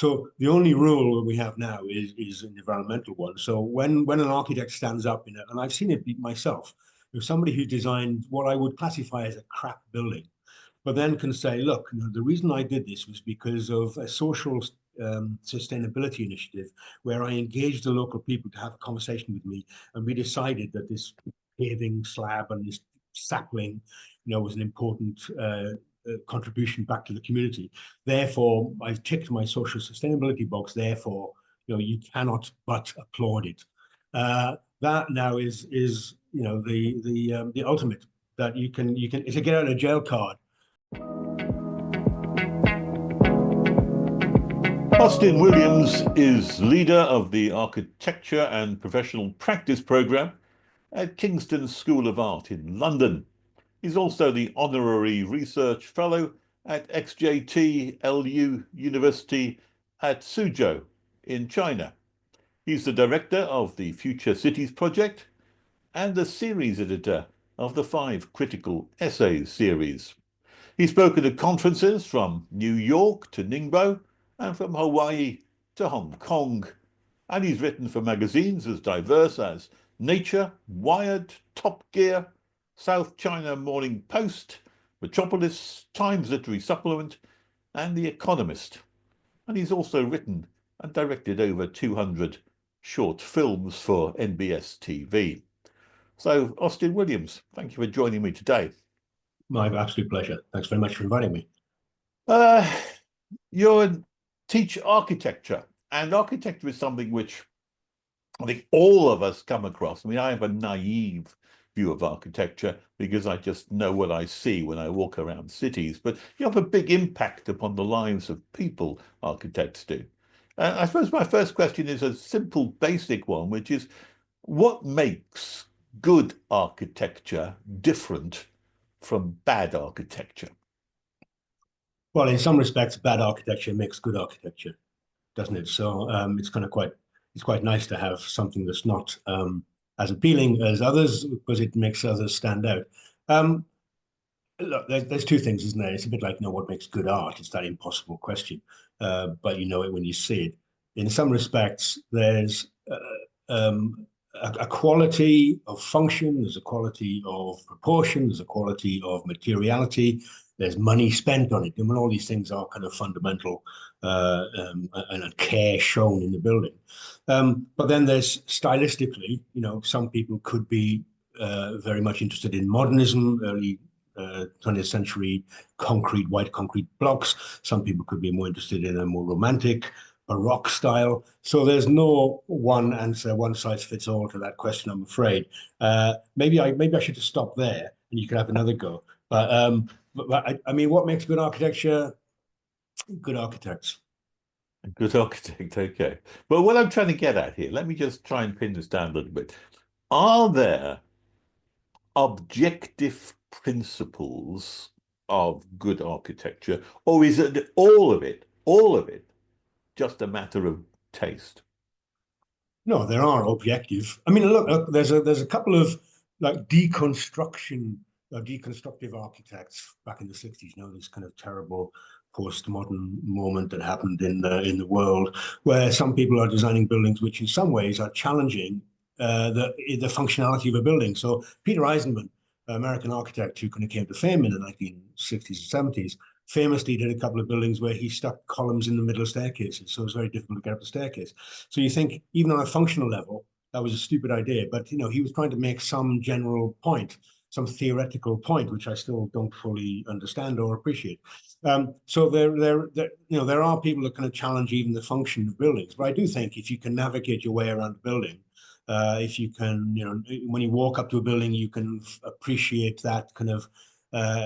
So the only rule that we have now is an environmental one. So when an architect stands up in it, and I've seen it myself, there's somebody who designed what I would classify as a crap building, but then can say, look, the reason I did this was because of a social sustainability initiative where I engaged the local people to have a conversation with me, and we decided that this paving slab and this sapling, was an important contribution back to the community. Therefore, I've ticked my social sustainability box. Therefore, you cannot but applaud it. That now is the ultimate, that you can it's a get out of jail card. Austin Williams is leader of the Architecture and Professional Practice Programme at Kingston School of Art in London. He's also the Honorary Research Fellow at XJTLU University at Suzhou in China. He's the director of the Future Cities Project and the series editor of the 5 Critical Essays series. He's spoken at conferences from New York to Ningbo and from Hawaii to Hong Kong. And he's written for magazines as diverse as Nature, Wired, Top Gear, South China Morning Post, Metropolis, Times Literary Supplement, and The Economist. And he's also written and directed over 200 short films for NBSTV. So, Austin Williams, thank you for joining me today. My absolute pleasure. Thanks very much for inviting me. You teach architecture, and architecture is something which I think all of us come across. I mean, I have a naive view of architecture because I just know what I see when I walk around cities, but you have a big impact upon the lives of people, architects do. I suppose my first question is a simple, basic one, which is what makes good architecture different from bad architecture? Well, in some respects, bad architecture makes good architecture, doesn't it? So it's quite nice to have something that's not as appealing as others because it makes others stand out. Look, there's two things, isn't there? It's a bit like, what makes good art? It's that impossible question, but you know it when you see it. In some respects, there's a quality of function, there's a quality of proportion, there's a quality of materiality, there's money spent on it. And when all these things are kind of fundamental and care shown in the building. But then there's stylistically, some people could be very much interested in modernism, early 20th century white concrete blocks. Some people could be more interested in a more romantic, Baroque style. So there's no one answer, one size fits all to that question, I'm afraid. Maybe I should just stop there and you could have another go. But I mean, what makes good architecture? Good architects. A good architect, okay. But what I'm trying to get at here, let me just try and pin this down a little bit. Are there objective principles of good architecture, or is it all of it, just a matter of taste? No, there are objective. I mean, look, there's a couple of like deconstructive architects back in the 60s. This kind of terrible postmodern moment that happened in the world, where some people are designing buildings which, in some ways, are challenging the functionality of a building. So Peter Eisenman, American architect who kind of came to fame in the 1960s and 70s, famously did a couple of buildings where he stuck columns in the middle of staircases. So it was very difficult to get up the staircase. So you think, even on a functional level, that was a stupid idea. But, he was trying to make some general point, some theoretical point, which I still don't fully understand or appreciate. So there are people that kind of challenge even the function of buildings. But I do think if you can navigate your way around a building, if you can, when you walk up to a building, you can appreciate that kind of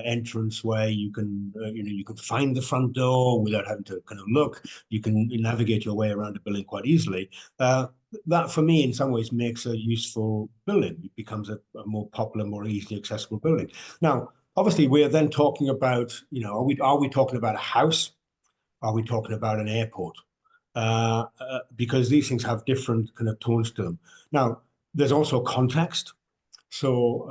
entrance way. You can, you can find the front door without having to kind of look. You can navigate your way around a building quite easily. That, for me, in some ways, makes a useful building. It becomes a more popular, more easily accessible building. Now, obviously, we're then talking about, are we talking about a house? Are we talking about an airport? Because these things have different kind of tones to them. Now, there's also context. So,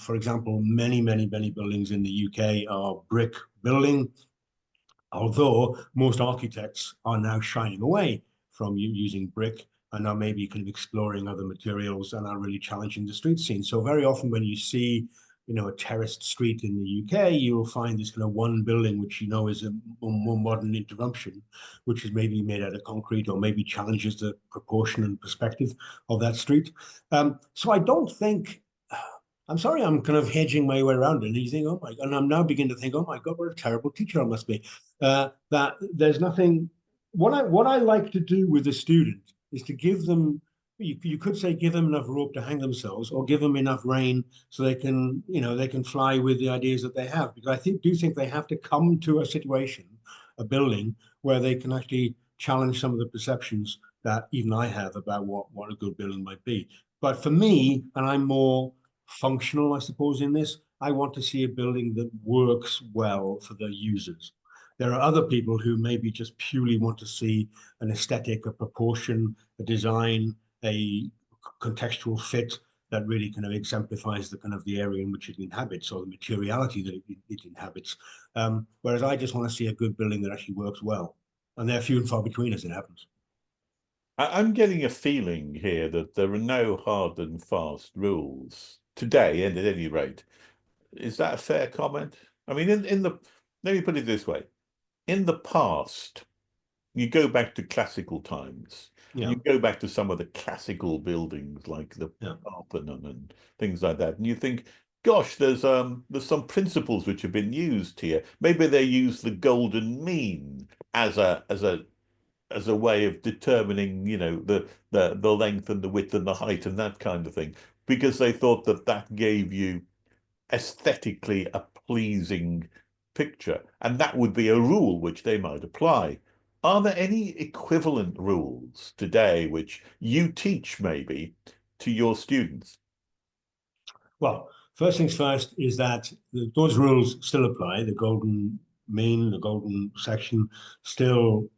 for example, many buildings in the UK are brick building. Although most architects are now shying away from using brick and are maybe kind of exploring other materials and are really challenging the street scene. So very often when you see, a terraced street in the UK, you will find this kind of one building, which is a more modern interruption, which is maybe made out of concrete or maybe challenges the proportion and perspective of that street. So I don't think, I'm sorry, I'm kind of hedging my way around it. And you think, oh my, and I'm now beginning to think, oh my God, what a terrible teacher I must be. That there's nothing, what I like to do with a student is to give them, you could say give them enough rope to hang themselves, or give them enough rein so they can, they can fly with the ideas that they have. Because I do think they have to come to a situation, a building, where they can actually challenge some of the perceptions that even I have about what a good building might be. But for me, and I'm more functional, I suppose, in this, I want to see a building that works well for the users. There are other people who maybe just purely want to see an aesthetic, a proportion, a design, a contextual fit that really kind of exemplifies the kind of the area in which it inhabits, or the materiality that it inhabits. Whereas I just want to see a good building that actually works well. And they're few and far between as it happens. I'm getting a feeling here that there are no hard and fast rules today, and at any rate. Is that a fair comment? I mean, let me put it this way. In the past, you go back to classical times, and you go back to some of the classical buildings like the Parthenon and things like that, and you think, gosh, there's some principles which have been used here. Maybe they use the golden mean as a way of determining, the length and the width and the height and that kind of thing, because they thought that gave you aesthetically a pleasing picture, and that would be a rule which they might apply. Are there any equivalent rules today which you teach maybe to your students? Well, first things first is that those rules still apply. The golden mean, the golden section still,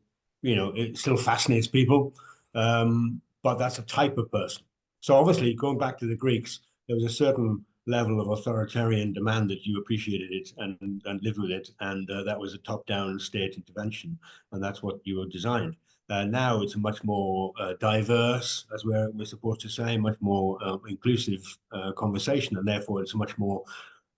it still fascinates people. But that's a type of person. So obviously, going back to the Greeks, there was a certain level of authoritarian demand that you appreciated it and lived with it. And that was a top-down state intervention. And that's what you were designed. Now it's a much more diverse, as we're supposed to say, much more inclusive conversation, and therefore it's a much more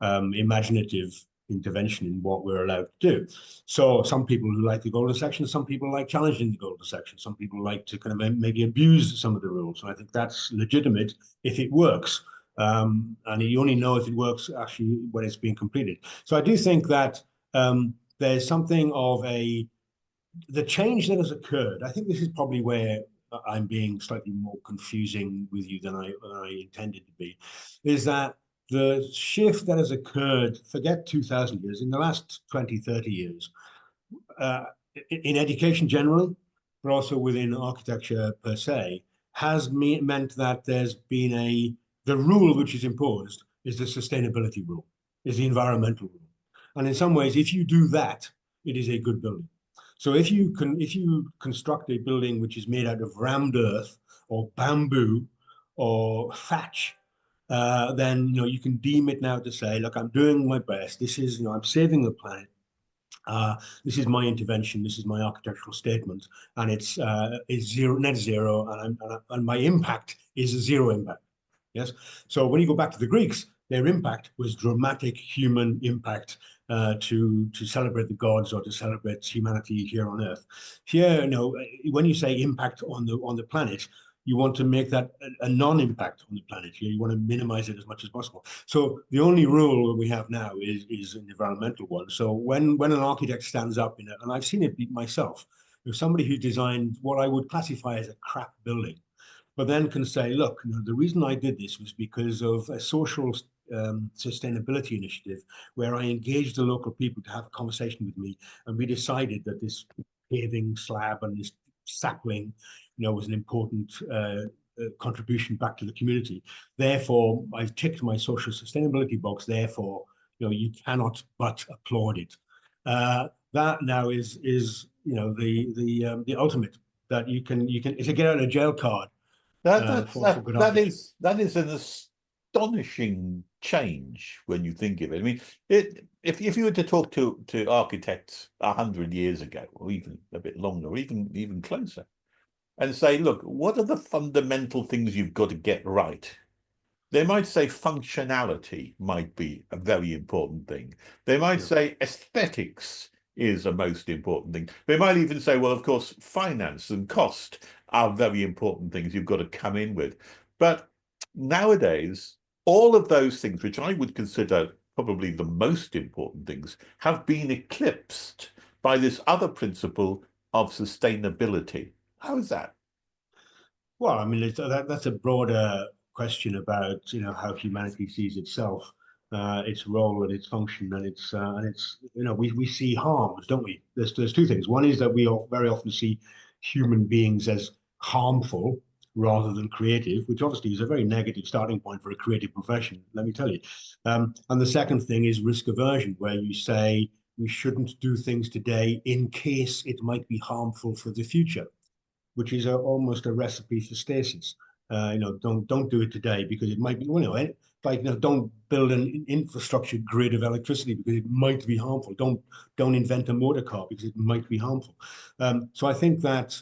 imaginative intervention in what we're allowed to do. So some people who like the golden section, some people like challenging the golden section, some people like to kind of maybe abuse some of the rules. And I think that's legitimate if it works. And you only know if it works actually when it's being completed. So I do think that there's something of the change that has occurred. I think this is probably where I'm being slightly more confusing with you than I intended to be, is that the shift that has occurred, forget 2000 years, in the last 20, 30 years, in education generally, but also within architecture per se, has meant that there's been the rule which is imposed is the sustainability rule, is the environmental rule. And in some ways, if you do that, it is a good building. So if you construct a building which is made out of rammed earth or bamboo or thatch, then you can deem it now to say, look, I'm doing my best. This is, I'm saving the planet. This is my intervention. This is my architectural statement, and it's net zero, and my impact is a zero impact. Yes. So when you go back to the Greeks, their impact was dramatic human impact to celebrate the gods or to celebrate humanity here on Earth. Here, when you say impact on the planet, you want to make that a non-impact on the planet. You want to minimize it as much as possible. So the only rule that we have now is an environmental one. So when an architect stands up and I've seen it myself, if somebody who designed what I would classify as a crap building, but then can say, look, the reason I did this was because of a social sustainability initiative where I engaged the local people to have a conversation with me, and we decided that this paving slab and this sapling, was an important contribution back to the community. Therefore, I've ticked my social sustainability box. Therefore, you cannot but applaud it. That now is the ultimate, that you can it's a get out of jail card. That is an astonishing change when you think of it. I mean, if you were to talk to architects 100 years ago, or even a bit longer, or even closer, and say, look, what are the fundamental things you've got to get right? They might say functionality might be a very important thing. They might say aesthetics is a most important thing. They might even say, well, of course, finance and cost are very important things you've got to come in with. But nowadays, all of those things, which I would consider probably the most important things, have been eclipsed by this other principle of sustainability. How is that? Well, I mean, that's a broader question about how humanity sees itself, its role and its function, and its we see harms, don't we? There's two things. One is that we very often see human beings as harmful rather than creative, which obviously is a very negative starting point for a creative profession, let me tell you. And the second thing is risk aversion, where you say we shouldn't do things today in case it might be harmful for the future, which is almost a recipe for stasis. Don't do it today because it might be, don't build an infrastructure grid of electricity because it might be harmful. Don't invent a motor car because it might be harmful. So I think that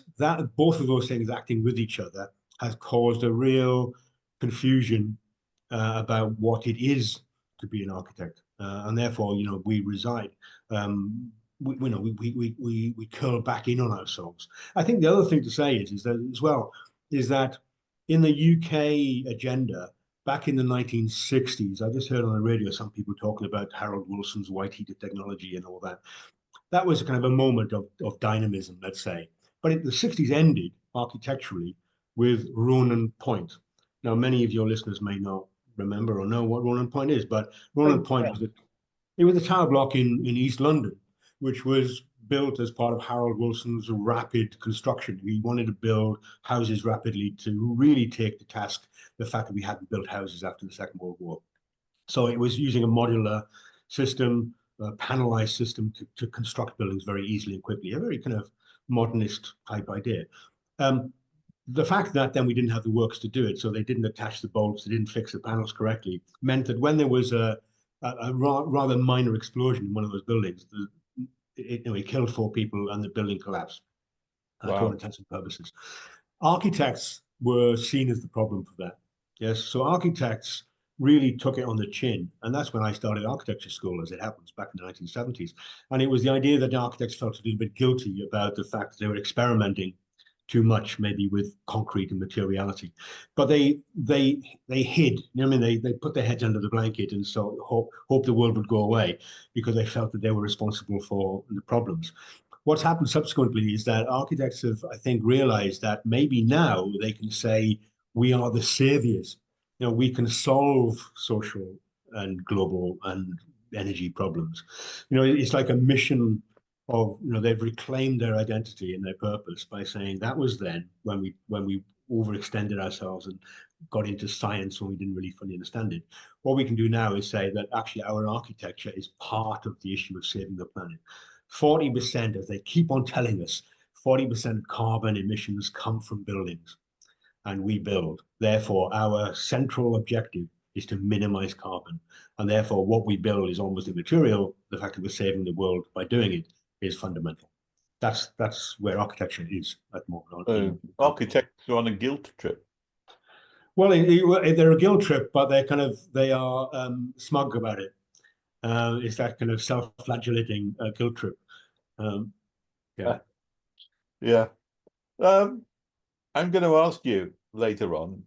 both of those things acting with each other has caused a real confusion about what it is to be an architect, and therefore, we reside. We curl back in on ourselves. I think the other thing to say is that as well is that in the UK agenda back in the 1960s, I just heard on the radio some people talking about Harold Wilson's white heater technology and all that. That was kind of a moment of dynamism, let's say. But the 60s ended architecturally with Ronan Point. Now, many of your listeners may not remember or know what Ronan Point is, but Ronan Point was a tower block in East London, which was built as part of Harold Wilson's rapid construction. He wanted to build houses rapidly to really take to task the fact that we hadn't built houses after the Second World War. So it was using a modular system, a panelized system to construct buildings very easily and quickly, a very kind of modernist type idea. The fact that then we didn't have the works to do it, so they didn't attach the bolts, they didn't fix the panels correctly, meant that when there was a rather minor explosion in one of those buildings, it killed 4 people and the building collapsed. To all intents and purposes. Architects were seen as the problem for that. Yes, so architects really took it on the chin, and that's when I started architecture school, as it happens, back in the 1970s. And it was the idea that the architects felt a little bit guilty about the fact that they were experimenting too much, maybe with concrete and materiality, but they hid. I mean, they put their heads under the blanket and so hope the world would go away because they felt that they were responsible for the problems. What's happened subsequently is that architects have, I think, realized that maybe now they can say we are the saviors. We can solve social and global and energy problems. It's like a mission of, they've reclaimed their identity and their purpose by saying that was then when we overextended ourselves and got into science when we didn't really fully understand it. What we can do now is say that actually our architecture is part of the issue of saving the planet. 40%, as they keep on telling us, 40% of carbon emissions come from buildings, and we build. Therefore, our central objective is to minimize carbon, and therefore what we build is almost immaterial. The fact that we're saving the world by doing it is fundamental. That's where architecture is at the moment. Architects are on a guilt trip. Well, they're a guilt trip, but they are smug about it. It's that kind of self-flagellating guilt trip. Yeah. I'm going to ask you later on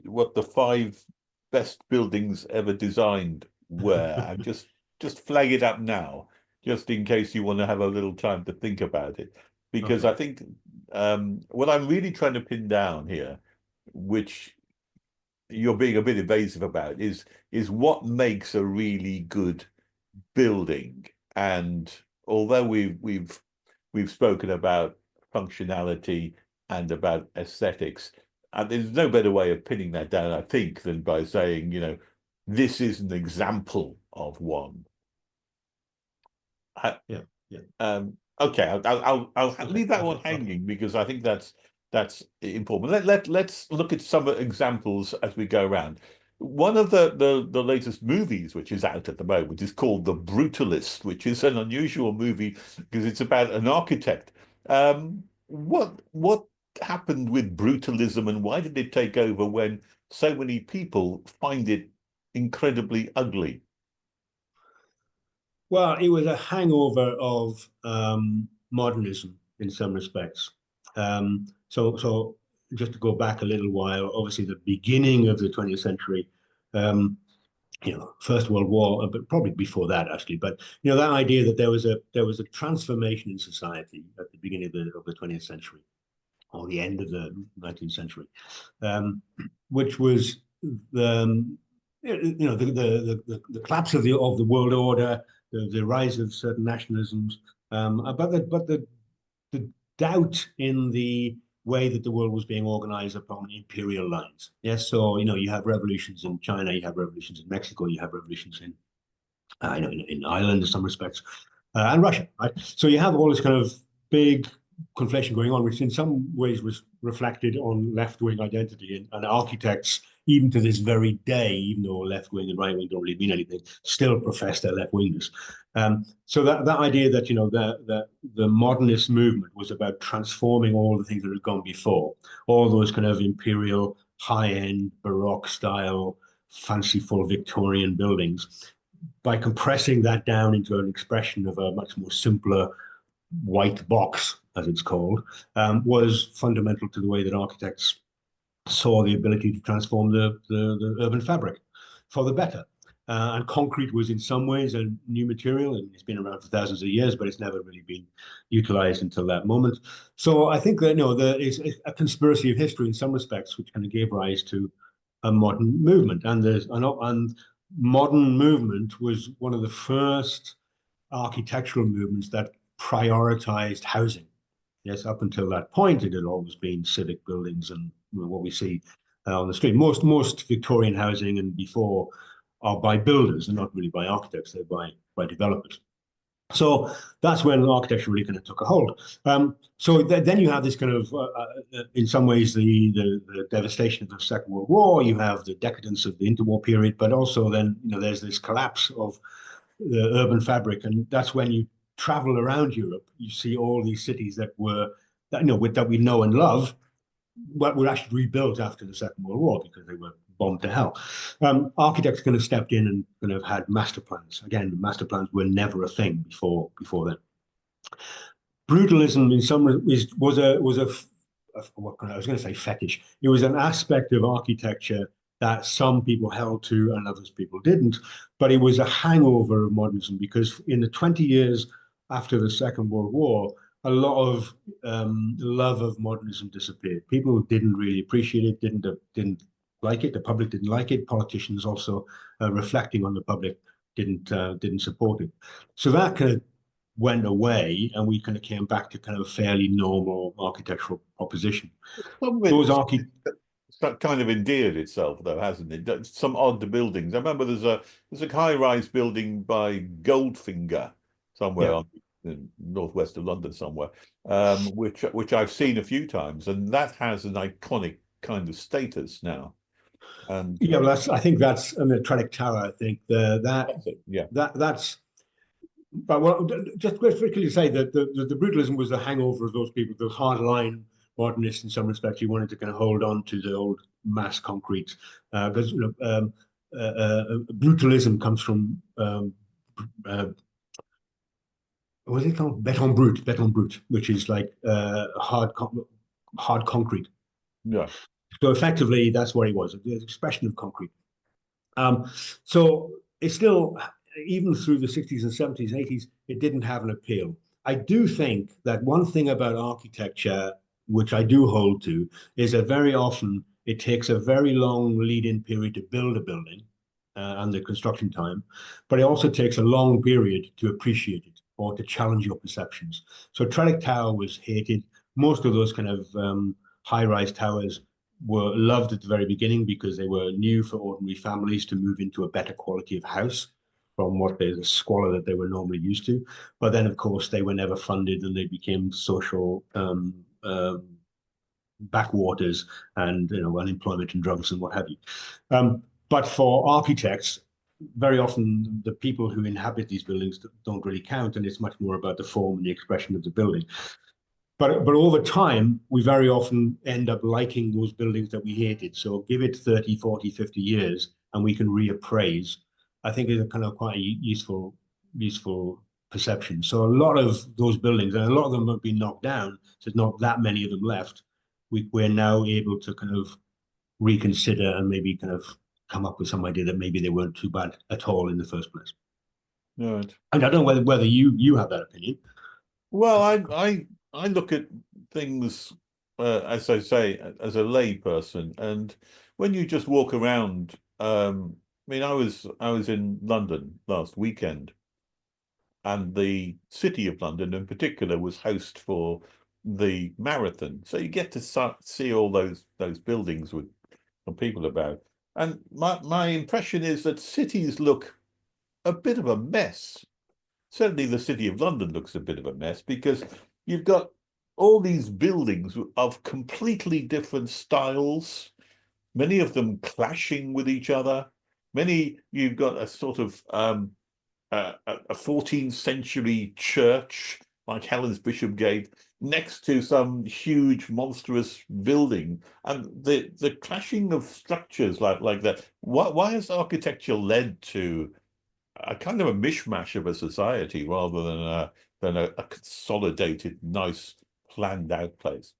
what the 5 best buildings ever designed were. I'm just flag it up now, just in case you want to have a little time to think about it, because I think what I'm really trying to pin down here, which you're being a bit evasive about, is what makes a really good building. And although we've spoken about functionality and about aesthetics, and there's no better way of pinning that down, I think, than by saying, this is an example of one. Okay, I'll leave that one hanging because I think that's important. Let's look at some examples as we go around. One of the latest movies which is out at the moment is called The Brutalist, which is an unusual movie because it's about an architect. What happened with brutalism and why did it take over when so many people find it incredibly ugly? Well, it was a hangover of modernism in some respects. So just to go back a little while, obviously the beginning of the 20th century, um, First World War, but probably before that actually. But that idea that there was a transformation in society at the beginning of the 20th century or the end of the 19th century, which was the the collapse of the world order, the rise of certain nationalisms, but the doubt in the way that the world was being organized upon imperial lines. Yes, so you have revolutions in China, you have revolutions in Mexico, you have revolutions in Ireland in some respects, and Russia, right? So you have all this kind of big conflation going on, which in some ways was reflected on left-wing identity and architects, even to this very day, even though left-wing and right-wing don't really mean anything, still profess their left-wingness. So that idea that the modernist movement was about transforming all the things that had gone before, all those kind of imperial, high-end, Baroque style, fanciful Victorian buildings, by compressing that down into an expression of a much more simpler white box, as it's called, was fundamental to the way that architects saw the ability to transform the urban fabric for the better. And concrete was in some ways a new material, and it's been around for thousands of years, but it's never really been utilized until that moment. So I think that there is a conspiracy of history in some respects, which kind of gave rise to a modern movement. And modern movement was one of the first architectural movements that prioritized housing. Yes, up until that point, it had always been civic buildings and what we see on the street. Most Victorian housing and before are by builders and not really by architects. They're by developers. So that's when architecture really kind of took a hold. Then you have this kind of, in some ways, the devastation of the Second World War. You have the decadence of the interwar period, but also then there's this collapse of the urban fabric, and that's when you travel around Europe, you see all these cities that we know and love, but were actually rebuilt after the Second World War because they were bombed to hell. Architects kind of stepped in and kind of had master plans. Again, master plans were never a thing before then. Brutalism, in some was a what I was going to say fetish. It was an aspect of architecture that some people held to and others people didn't. But it was a hangover of modernism because in the 20 years after the Second World War, a lot of love of modernism disappeared. People didn't really appreciate it, didn't like it. The public didn't like it. Politicians also, reflecting on the public, didn't support it. So that kind of went away, and we kind of came back to kind of fairly normal architectural proposition. Those architects kind of endeared itself, though, hasn't it? Some odd buildings. I remember there's a high-rise building by Goldfinger somewhere in northwest of London somewhere, which I've seen a few times, and that has an iconic kind of status now. And well, I think that's the Trellick Tower. I think that's. But well, just quickly say that the brutalism was the hangover of those people, the hardline modernists in some respects. Who wanted to kind of hold on to the old mass concrete because brutalism comes from what is it called? Beton brut, which is like hard concrete. Yeah. So effectively, that's what it was, the expression of concrete. So it's still, even through the 60s and 70s, 80s, it didn't have an appeal. I do think that one thing about architecture, which I do hold to, is that very often it takes a very long lead-in period to build a building and the construction time, but it also takes a long period to appreciate it or to challenge your perceptions. So Trellick Tower was hated. Most of those kind of high-rise towers were loved at the very beginning because they were new for ordinary families to move into a better quality of house from the squalor that they were normally used to. But then, of course, they were never funded and they became social backwaters and unemployment and drugs and what have you. But for architects, very often the people who inhabit these buildings don't really count, and it's much more about the form and the expression of the building. But over time, we very often end up liking those buildings that we hated. So give it 30, 40, 50 years and we can reappraise. I think is a kind of quite a useful perception. So a lot of those buildings, and a lot of them have been knocked down, so there's not that many of them left. We're now able to kind of reconsider and maybe kind of come up with some idea that maybe they weren't too bad at all in the first place. Right. And I don't know whether you have that opinion. Well, I look at things as I say, as a lay person, and when you just walk around, I mean, I was in London last weekend, and the City of London in particular was host for the marathon, so you get to see all those buildings with people about. And my impression is that cities look a bit of a mess. Certainly the City of London looks a bit of a mess because you've got all these buildings of completely different styles, many of them clashing with each other. You've got a sort of a 14th century church like Helen's Bishopgate next to some huge monstrous building, and the clashing of structures like that. Why has architecture led to a kind of a mishmash of a society rather than a consolidated, nice, planned out place?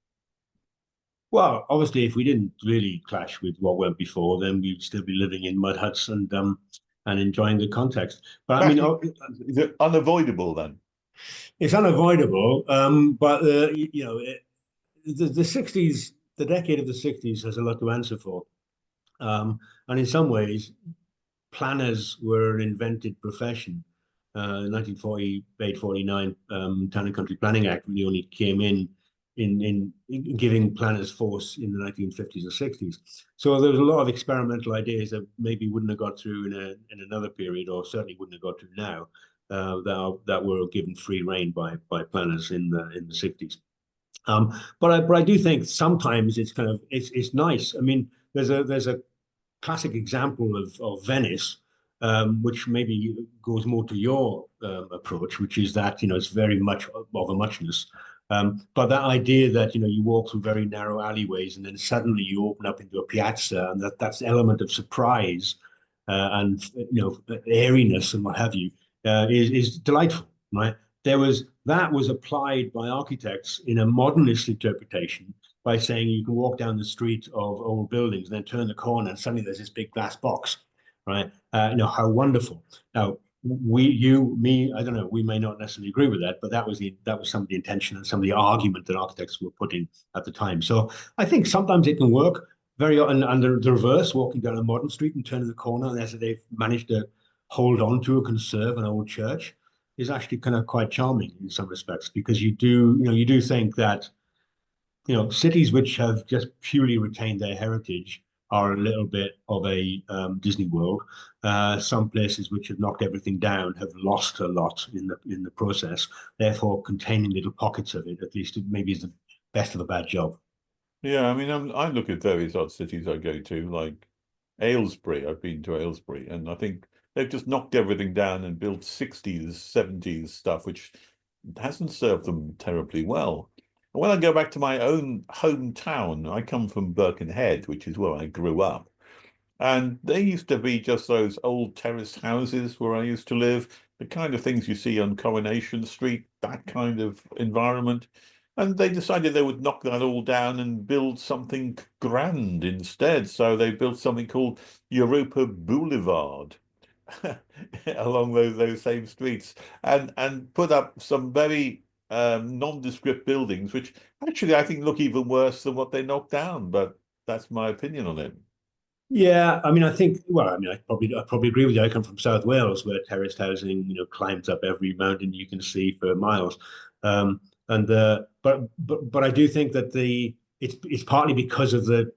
Well, obviously, if we didn't really clash with what went before, then we'd still be living in mud huts and enjoying the context. But I mean, Is it unavoidable then? it's unavoidable. But the 60s, the decade of the 60s has a lot to answer for. And in some ways, planners were an invented profession. 1948, 49 Town and Country Planning Act really only came in giving planners force in the 1950s or 60s. So there was a lot of experimental ideas that maybe wouldn't have got through in another period, or certainly wouldn't have got through now, that were given free rein by planners in the 60s. But I do think sometimes it's kind of it's nice. I mean, there's a classic example of Venice, which maybe goes more to your approach, which is that it's very much of a muchness. But that idea that you walk through very narrow alleyways and then suddenly you open up into a piazza, and that's the element of surprise and airiness and what have you, is delightful, right? That was applied by architects in a modernist interpretation by saying you can walk down the street of old buildings and then turn the corner and suddenly there's this big glass box, right? How wonderful. Now, me, I don't know, we may not necessarily agree with that, but that was some of the intention and some of the argument that architects were putting at the time. So I think sometimes it can work very often under the reverse, walking down a modern street and turning the corner, and as they've managed to hold on to or conserve an old church is actually kind of quite charming in some respects, because you do think that cities which have just purely retained their heritage are a little bit of a Disney World. Some places which have knocked everything down have lost a lot in the process. Therefore, containing little pockets of it, at least, it maybe is the best of a bad job. Yeah, I mean, I look at various odd cities I go to, like Aylesbury. I've been to Aylesbury, and I think they've just knocked everything down and built 60s, 70s stuff, which hasn't served them terribly well. And when I go back to my own hometown, I come from Birkenhead, which is where I grew up. And they used to be just those old terrace houses where I used to live, the kind of things you see on Coronation Street, that kind of environment. And they decided they would knock that all down and build something grand instead. So they built something called Europa Boulevard along those same streets, and put up some very nondescript buildings, which actually I think look even worse than what they knocked down. But that's my opinion on it. Yeah, I mean, I probably agree with you. I come from South Wales, where terraced housing, climbs up every mountain you can see for miles. And but I do think that it's partly because of the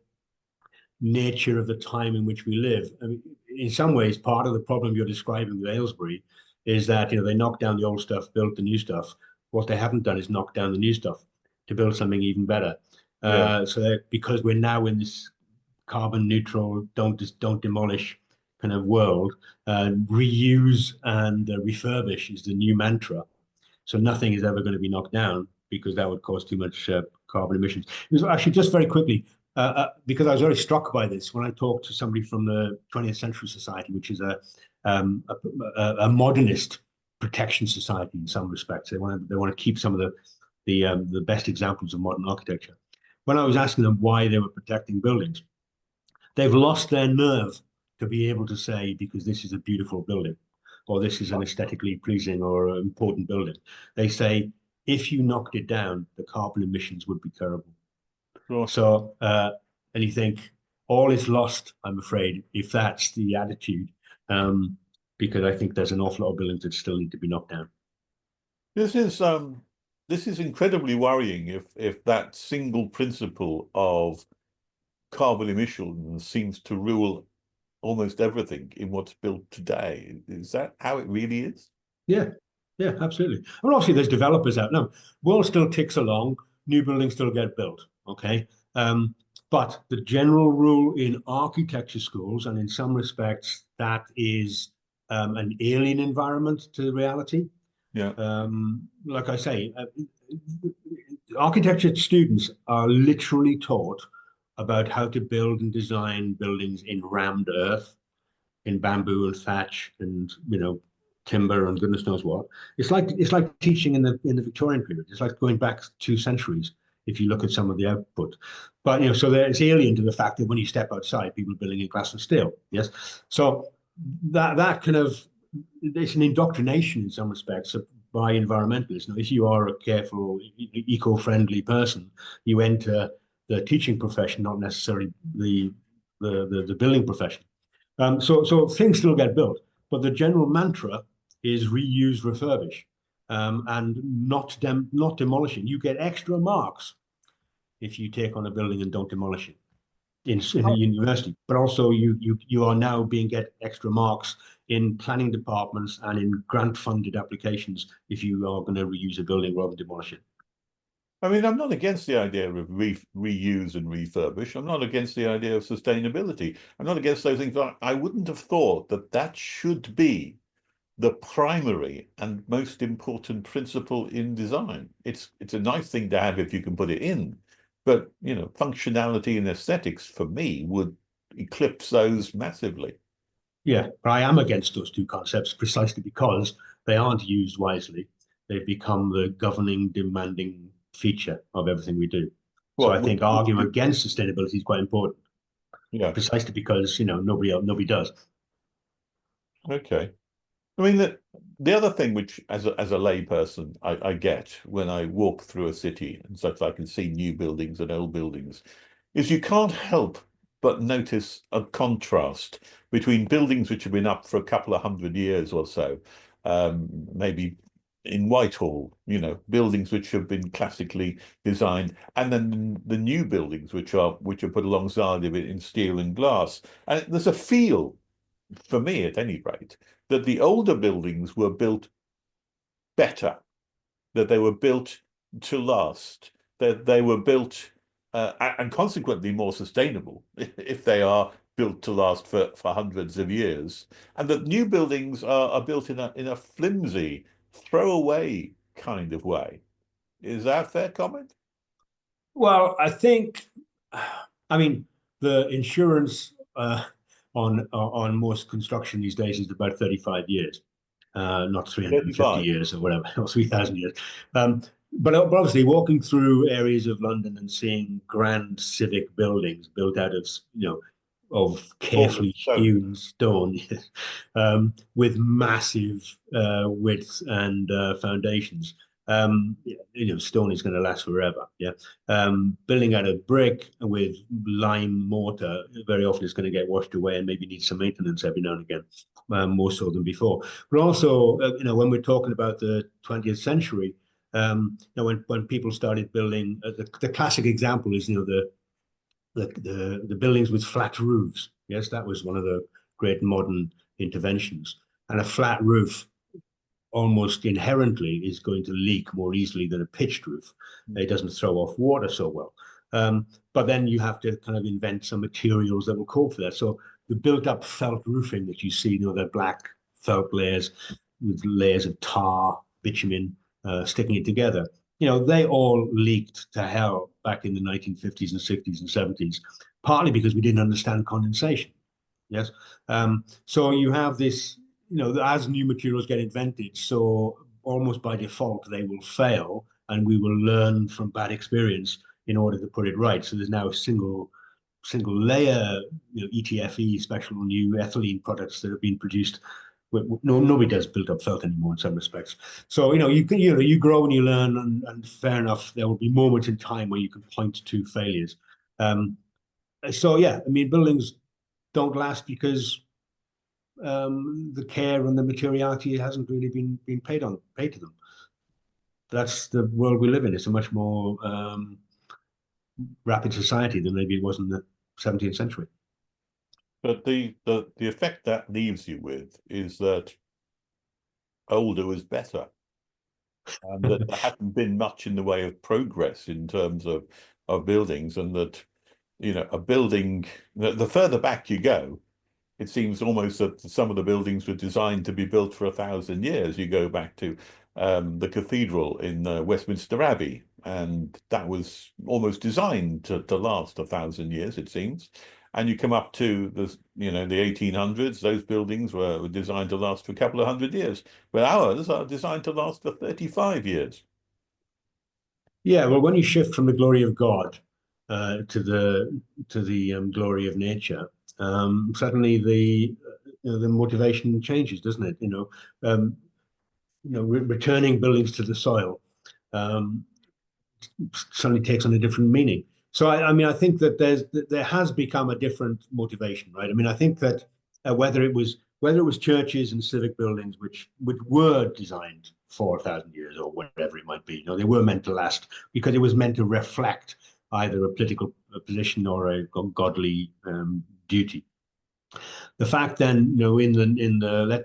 nature of the time in which we live. I mean, in some ways, part of the problem you're describing with Aylesbury is that they knocked down the old stuff, built the new stuff. What they haven't done is knock down the new stuff to build something even better. Yeah. So that because we're now in this carbon neutral, don't demolish kind of world, reuse and refurbish is the new mantra. So nothing is ever going to be knocked down because that would cause too much carbon emissions. It was actually just very quickly, because I was very struck by this when I talked to somebody from the 20th Century Society, which is a modernist protection society in some respects. They want to keep some of the best examples of modern architecture. When I was asking them why they were protecting buildings, they've lost their nerve to be able to say, because this is a beautiful building, or this is an aesthetically pleasing or important building. They say, if you knocked it down, the carbon emissions would be terrible. Sure. So, and you think all is lost, I'm afraid, if that's the attitude, because I think there's an awful lot of buildings that still need to be knocked down. This is incredibly worrying if that single principle of carbon emissions seems to rule almost everything in what's built today. Is that how it really is? Yeah, yeah, absolutely. I mean, obviously, there's developers out now. World still ticks along. New buildings still get built. Okay, but the general rule in architecture schools, and in some respects, that is an alien environment to reality. Yeah. Like I say, architecture students are literally taught about how to build and design buildings in rammed earth, in bamboo and thatch, and timber and goodness knows what. It's like teaching in the Victorian period. It's like going back 2 centuries if you look at some of the output. But so it's alien to the fact that when you step outside, people are building in glass and steel. Yes, so that kind of, it's an indoctrination in some respects by environmentalists. Now, if you are a careful, eco-friendly person, you enter the teaching profession, not necessarily the building profession. So things still get built, but the general mantra is reuse, refurbish, and not demolishing. You get extra marks if you take on a building and don't demolish it in a university, but also you are now get extra marks in planning departments and in grant-funded applications if you are going to reuse a building rather than demolish it. I mean, I'm not against the idea of reuse and refurbish. I'm not against the idea of sustainability. I'm not against those things. I wouldn't have thought that should be the primary and most important principle in design. It's a nice thing to have if you can put it in, but functionality and aesthetics for me would eclipse those massively. Yeah, but I am against those two concepts precisely because they aren't used wisely. They've become the governing, demanding feature of everything we do. So I think arguing against sustainability is quite important. Yeah, precisely because nobody does. Okay. I mean, the other thing which, as a lay person, I get when I walk through a city and such, I can see new buildings and old buildings, is you can't help but notice a contrast between buildings which have been up for a couple of 100 years or so, maybe in Whitehall, buildings which have been classically designed, and then the new buildings which are put alongside of it in steel and glass. And there's a feel, for me at any rate, that the older buildings were built better, that they were built to last, that they were built and consequently more sustainable if they are built to last for hundreds of years, and that new buildings are built in a flimsy, throwaway kind of way. Is that a fair comment? Well, I think, I mean, the insurance on most construction these days is about 35 years, not 350 35. years or whatever, or 3,000 years. But obviously, walking through areas of London and seeing grand civic buildings built out of carefully hewn stone, with massive width and foundations. Stone is going to last forever. Yeah. Building out of brick with lime mortar very often is going to get washed away and maybe need some maintenance every now and again, more so than before. But also, when we're talking about the 20th century, when people started building, the classic example is the buildings with flat roofs. Yes, that was one of the great modern interventions. And a flat roof almost inherently is going to leak more easily than a pitched roof. It doesn't throw off water so well. But then you have to kind of invent some materials that will cope for that. So the built-up felt roofing that you see, you know, the black felt layers with layers of tar, bitumen, sticking it together. You know, they all leaked to hell back in the 1950s and 60s and 70s, partly because we didn't understand condensation. Yes. So you have this, you know, as new materials get invented, so almost by default, they will fail and we will learn from bad experience in order to put it right. So there's now a single layer, you know, ETFE, special new ethylene products that have been produced. No, nobody does built up felt anymore in some respects. So, you know, you grow and you learn, and fair enough, there will be moments in time where you can point to failures. So yeah, I mean, buildings don't last because the care and the materiality hasn't really been paid to them. That's the world we live in. It's a much more rapid society than maybe it was in the 17th century. But the effect that leaves you with is that older is better, and that there hasn't been much in the way of progress in terms of buildings, and that, you know, a building, the further back you go, it seems almost that some of the buildings were designed to be built for 1,000 years. You go back to the cathedral in Westminster Abbey, and that was almost designed to last 1,000 years, it seems. And you come up to the, you know, the 1800s, those buildings were designed to last for a couple of hundred years, but ours are designed to last for 35 years. Yeah, well, when you shift from the glory of God to the glory of nature, suddenly the motivation changes, doesn't it? Returning buildings to the soil suddenly takes on a different meaning. So I mean, I think that there has become a different motivation, right? I mean, I think that whether it was churches and civic buildings which were designed for 1,000 years or whatever it might be, you know, they were meant to last because it was meant to reflect either a political position or a godly duty. The fact then, you know,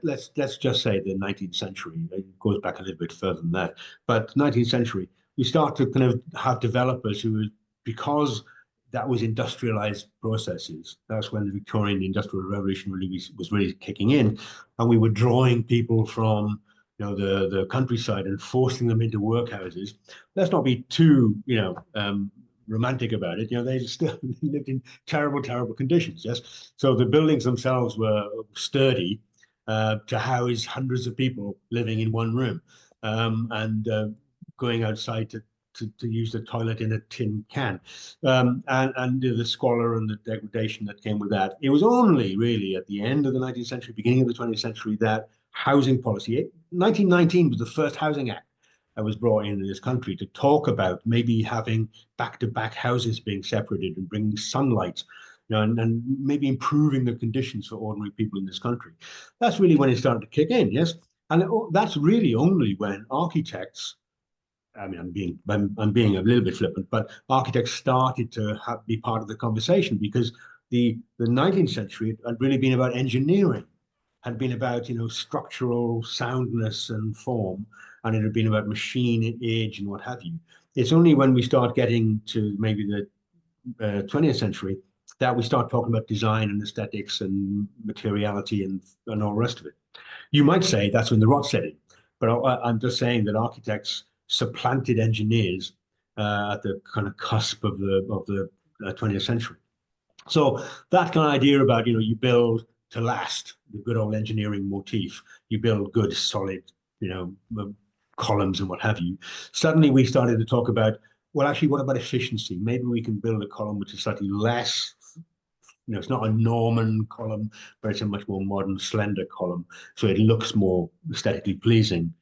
let's just say the 19th century, it goes back a little bit further than that, but 19th century, we start to kind of have developers who, because that was industrialized processes, that's when the Victorian Industrial Revolution really was really kicking in, and we were drawing people from, you know, the countryside and forcing them into workhouses. Let's not be too, romantic about it. You know, they still lived in terrible, terrible conditions. Yes. So the buildings themselves were sturdy to house hundreds of people living in one room, and going outside to use the toilet in a tin can, and the squalor and the degradation that came with that. It was only really at the end of the 19th century, beginning of the 20th century, that housing policy, 1919 was the first Housing Act that was brought in this country to talk about maybe having back-to-back houses being separated and bringing sunlight, you know, and maybe improving the conditions for ordinary people in this country. That's really when it started to kick in, yes? And that's really only when architects, I mean, I'm being a little bit flippant, but architects started to be part of the conversation, because the 19th century had really been about engineering, had been about, you know, structural soundness and form, and it had been about machine age and what have you. It's only when we start getting to maybe the 20th century that we start talking about design and aesthetics and materiality and all the rest of it. You might say that's when the rot set in, but I'm just saying that architects supplanted engineers at the kind of cusp of the 20th century. So that kind of idea about, you know, you build to last, the good old engineering motif, you build good, solid, you know, columns and what have you. Suddenly we started to talk about, well, actually, what about efficiency? Maybe we can build a column which is slightly less, you know, it's not a Norman column, but it's a much more modern, slender column. So it looks more aesthetically pleasing.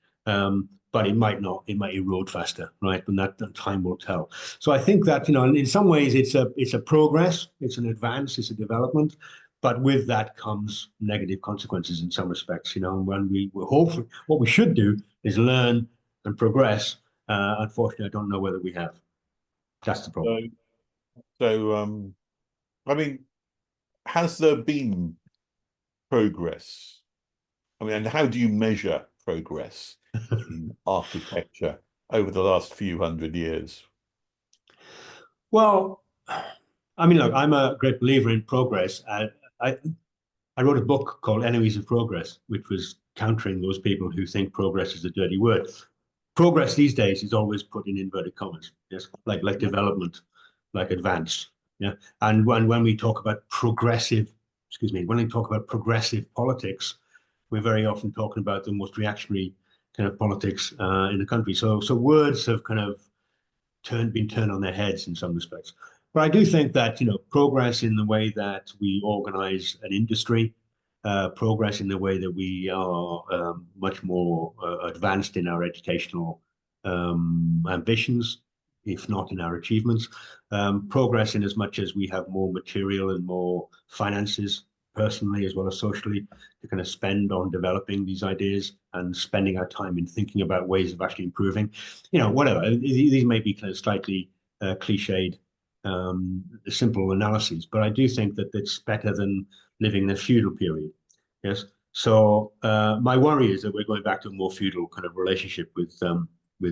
But it might not, it might erode faster, right? And that time will tell. So I think that, you know, in some ways it's a progress, it's an advance, it's a development, but with that comes negative consequences in some respects, you know. And when we're hopefully, what we should do is learn and progress. Unfortunately, I don't know whether we have. That's the problem. So I mean, has there been progress? I mean, and how do you measure progress in architecture over the last few hundred years? Well, I mean, look, I'm a great believer in progress. I wrote a book called Enemies of Progress, which was countering those people who think progress is a dirty word. Progress these days is always put in inverted commas, yes, like development, like advance, yeah. And when we talk about progressive, when we talk about progressive politics, we're very often talking about the most reactionary kind of politics in the country. So words have kind of been turned on their heads in some respects. But I do think that progress in the way that we organize an industry, progress in the way that we are much more advanced in our educational ambitions, if not in our achievements, progress in as much as we have more material and more finances, personally as well as socially, to kind of spend on developing these ideas and spending our time in thinking about ways of actually improving, whatever. These may be kind of slightly cliched, simple analyses, but I do think that it's better than living in a feudal period. Yes. So my worry is that we're going back to a more feudal kind of relationship with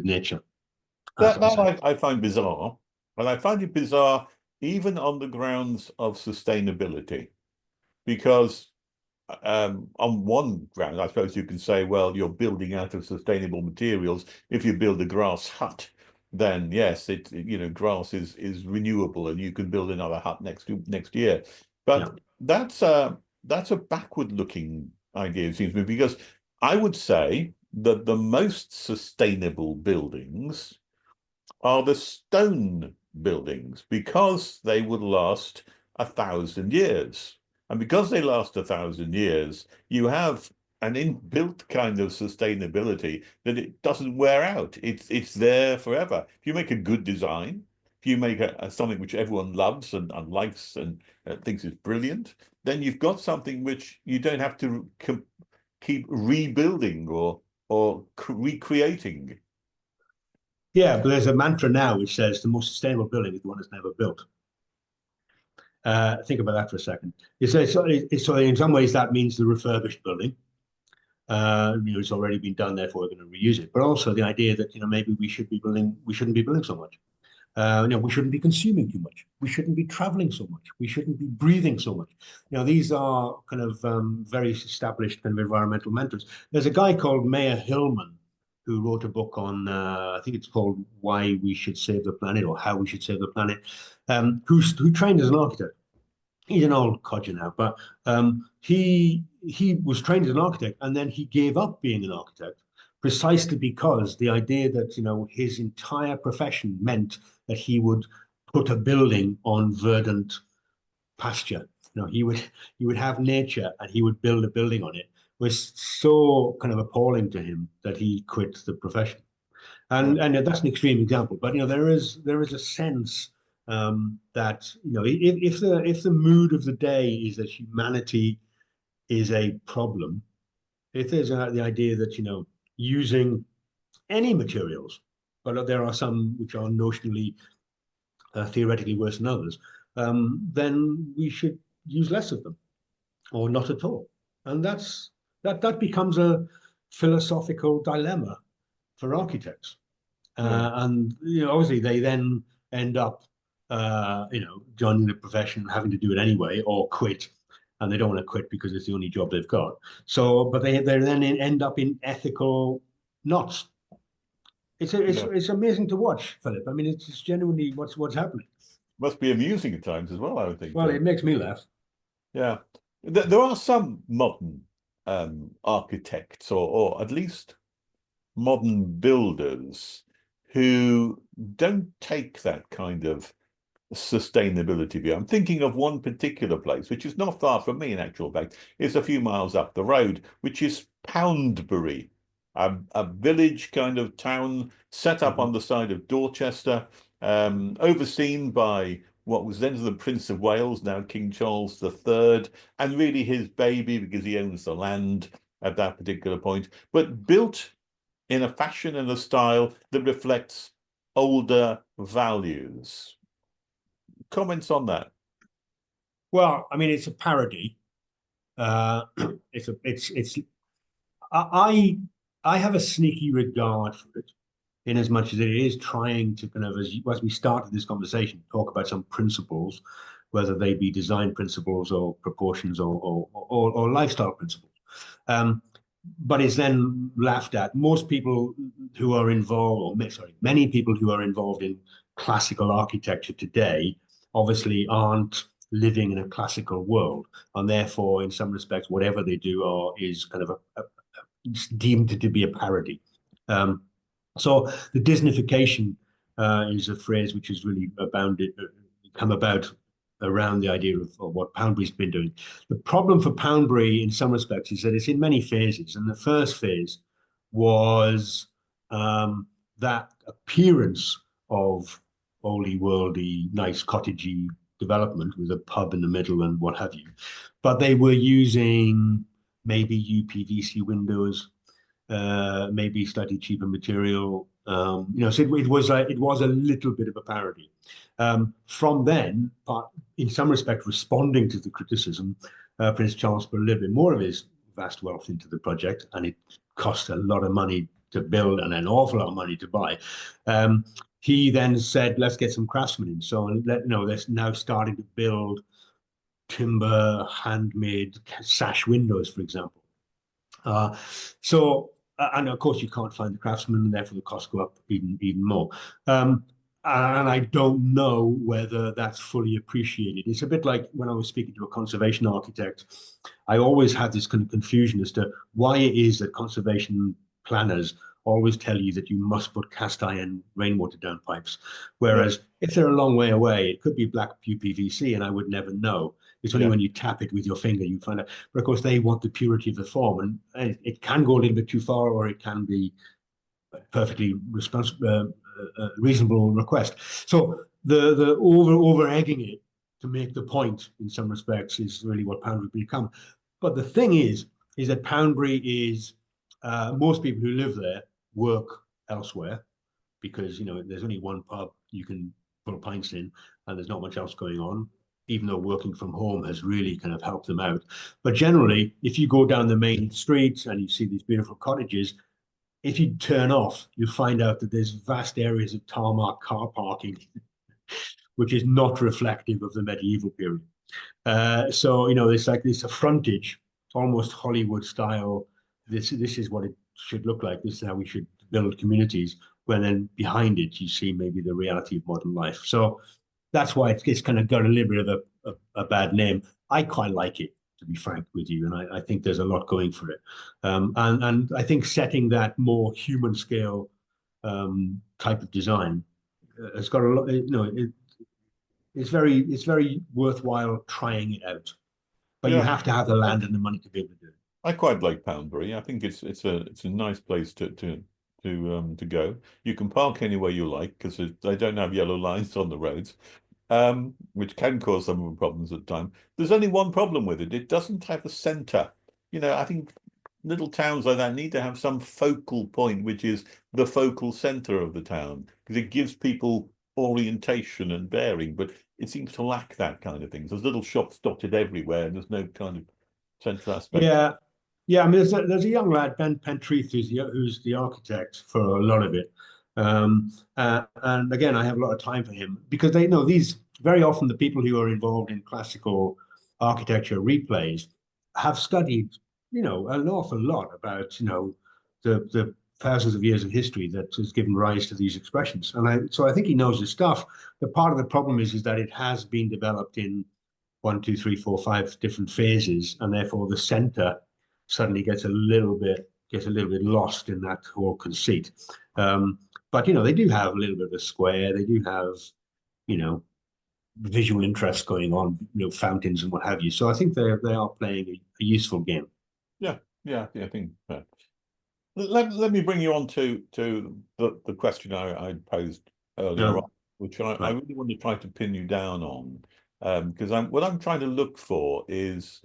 nature. That I find bizarre, and I find it bizarre even on the grounds of sustainability, because on one ground, I suppose you can say, well, you're building out of sustainable materials. If you build a grass hut, then yes, grass is renewable, and you can build another hut next year. But that's a backward-looking idea, it seems to me, because I would say that the most sustainable buildings are the stone buildings, because they would last 1,000 years. And because they last 1,000 years, you have an inbuilt kind of sustainability that it doesn't wear out. It's there forever. If you make a good design, if you make something which everyone loves and likes and thinks is brilliant, then you've got something which you don't have to keep rebuilding or recreating. Yeah, but there's a mantra now which says the most sustainable building is the one that's never built. Think about that for a second. So in some ways that means the refurbished building. It's already been done, therefore we're going to reuse it. But also the idea that maybe we shouldn't be building so much. We shouldn't be consuming too much. We shouldn't be traveling so much. We shouldn't be breathing so much. These are kind of very established kind of environmental mantras. There's a guy called Mayer Hillman who wrote a book on, I think it's called Why We Should Save the Planet, or How We Should Save the Planet, who trained as an architect. He's an old codger now, but he was trained as an architect, and then he gave up being an architect precisely because the idea that his entire profession meant that he would put a building on verdant pasture. He would have nature and he would build a building on it, was so kind of appalling to him that he quit the profession. And that's an extreme example, but there is a sense that if the mood of the day is that humanity is a problem, if there's the idea that using any materials, but there are some which are notionally theoretically worse than others, then we should use less of them or not at all. And that becomes a philosophical dilemma for architects. And obviously they then end up joining the profession, having to do it anyway, or quit, and they don't want to quit because it's the only job they've got. So, but they then end up in ethical knots. It's amazing to watch, Philip. I mean, it's genuinely what's happening. Must be amusing at times as well, I would think. Well, it makes me laugh. Yeah, there are some modern architects, or at least modern builders, who don't take that kind of sustainability view. I'm thinking of one particular place, which is not far from me in actual fact. It's a few miles up the road, which is Poundbury, a village kind of town set up on the side of Dorchester, overseen by what was then the Prince of Wales, now King Charles III, and really his baby, because he owns the land at that particular point, but built in a fashion and a style that reflects older values. Comments on that? Well, I mean, it's a parody. I have a sneaky regard for it, in as much as it is trying to kind of, as we started this conversation, talk about some principles whether they be design principles or proportions or lifestyle principles. But it's then laughed at. Most people who are involved, or sorry, many people who are involved in classical architecture today obviously aren't living in a classical world, and therefore, in some respects, whatever they do is kind of deemed to be a parody. So the Disneyfication is a phrase which has really come about around the idea of what Poundbury's been doing. The problem for Poundbury in some respects is that it's in many phases. And the first phase was that appearance of oldie worldy, nice cottagey development with a pub in the middle and what have you. But they were using maybe UPVC windows, maybe slightly cheaper material. So it was a little bit of a parody. From then, but in some respect, responding to the criticism, Prince Charles put a little bit more of his vast wealth into the project, and it cost a lot of money to build and an awful lot of money to buy. He then said, "Let's get some craftsmen in." So they're now starting to build timber, handmade sash windows, for example. And of course, you can't find the craftsmen, and therefore the costs go up even more. And I don't know whether that's fully appreciated. It's a bit like when I was speaking to a conservation architect. I always had this kind of confusion as to why it is that conservation planners always tell you that you must put cast iron rainwater down pipes. Whereas if they're a long way away, it could be black UPVC and I would never know. It's only when you tap it with your finger you find out. But of course, they want the purity of the form, and it can go a little bit too far, or it can be perfectly reasonable request. So the over egging it to make the point in some respects is really what Poundbury become. But the thing is that Poundbury is most people who live there work elsewhere because there's only one pub you can put pints in, and there's not much else going on. Even though working from home has really kind of helped them out. But generally, if you go down the main streets and you see these beautiful cottages, if you turn off, you find out that there's vast areas of tarmac car parking, which is not reflective of the medieval period. So it's like this frontage, almost Hollywood style. This is what it should look like. This is how we should build communities. When then behind it, you see maybe the reality of modern life. So that's why it's kind of got a little bit of a bad name. I quite like it, to be frank with you, and I think there's a lot going for it. And I think setting that more human scale type of design has got a lot. It's very worthwhile trying it out, but you have to have the land and the money to be able to do it. I quite like Poundbury. I think it's a nice place to go. You can park anywhere you like because they don't have yellow lines on the roads, which can cause some problems at times. There's only one problem with it. It doesn't have a centre. I think little towns like that need to have some focal point, which is the focal centre of the town, because it gives people orientation and bearing, but it seems to lack that kind of thing. There's little shops dotted everywhere, and there's no kind of central aspect. Yeah. I mean, there's a young lad, Ben Pentreath, who's the architect for a lot of it. And again, I have a lot of time for him because they know these very often the people who are involved in classical architecture replays have studied, an awful lot about, the thousands of years of history that has given rise to these expressions. And so I think he knows his stuff. The part of the problem is that it has been developed in 1, 2, 3, 4, 5 different phases, and therefore the center suddenly gets a little bit lost in that whole conceit. But they do have a little bit of a square. They do have, visual interest going on, fountains and what have you. So I think they are playing a useful game. Yeah, I think. Let me bring you on to the question I posed earlier on, which I really want to try to pin you down on, because what I'm trying to look for is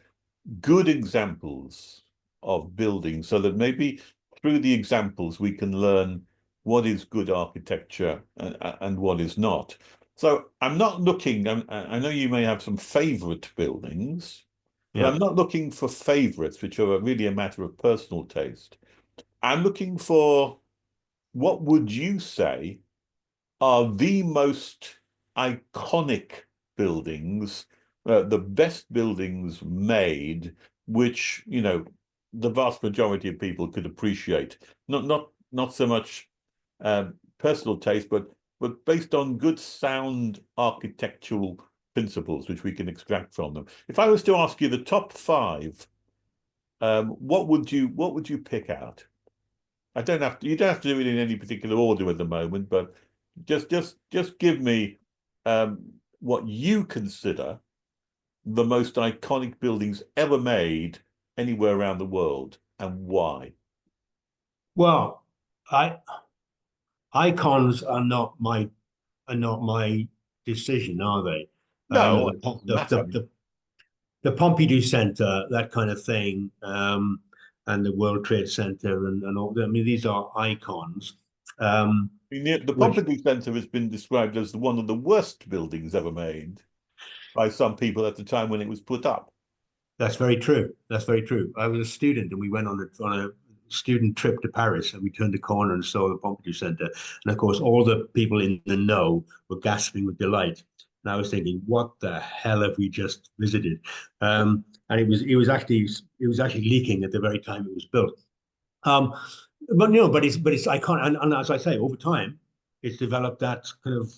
good examples of buildings, so that maybe through the examples we can learn what is good architecture and what is not. So I'm not looking, I know you may have some favourite buildings, but I'm not looking for favourites, which are really a matter of personal taste. I'm looking for what would you say are the most iconic buildings the best buildings made, which, you know, the vast majority of people could appreciate. Not so much personal taste, but based on good sound architectural principles which we can extract from them. If I was to ask you the top five, what would you pick out? You don't have to do it in any particular order at the moment, but just give me what you consider the most iconic buildings ever made anywhere around the world, and why. Well, icons are not my decision, are they? No, The, it doesn't matter. the Pompidou Centre, that kind of thing, and the World Trade Center, and all. I mean, these are icons. The Pompidou Centre has been described as one of the worst buildings ever made by some people at the time when it was put up. That's very true. That's very true. I was a student, and we went on a student trip to Paris, and we turned the corner and saw the Pompidou Centre. And of course, all the people in the know were gasping with delight. And I was thinking, what the hell have we just visited? And it was actually leaking at the very time it was built. But it's iconic, and as I say, over time, it's developed that kind of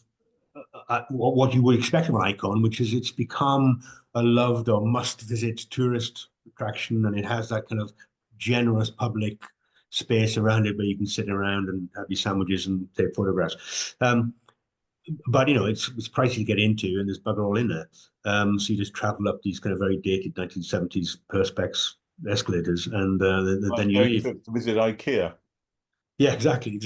what you would expect of an icon, which is it's become a loved or must-visit tourist attraction, and it has that kind of generous public space around it where you can sit around and have your sandwiches and take photographs. But it's pricey to get into, and there's bugger all in there. So you just travel up these kind of very dated 1970s perspex escalators, and then you leave. To visit IKEA. Yeah, exactly.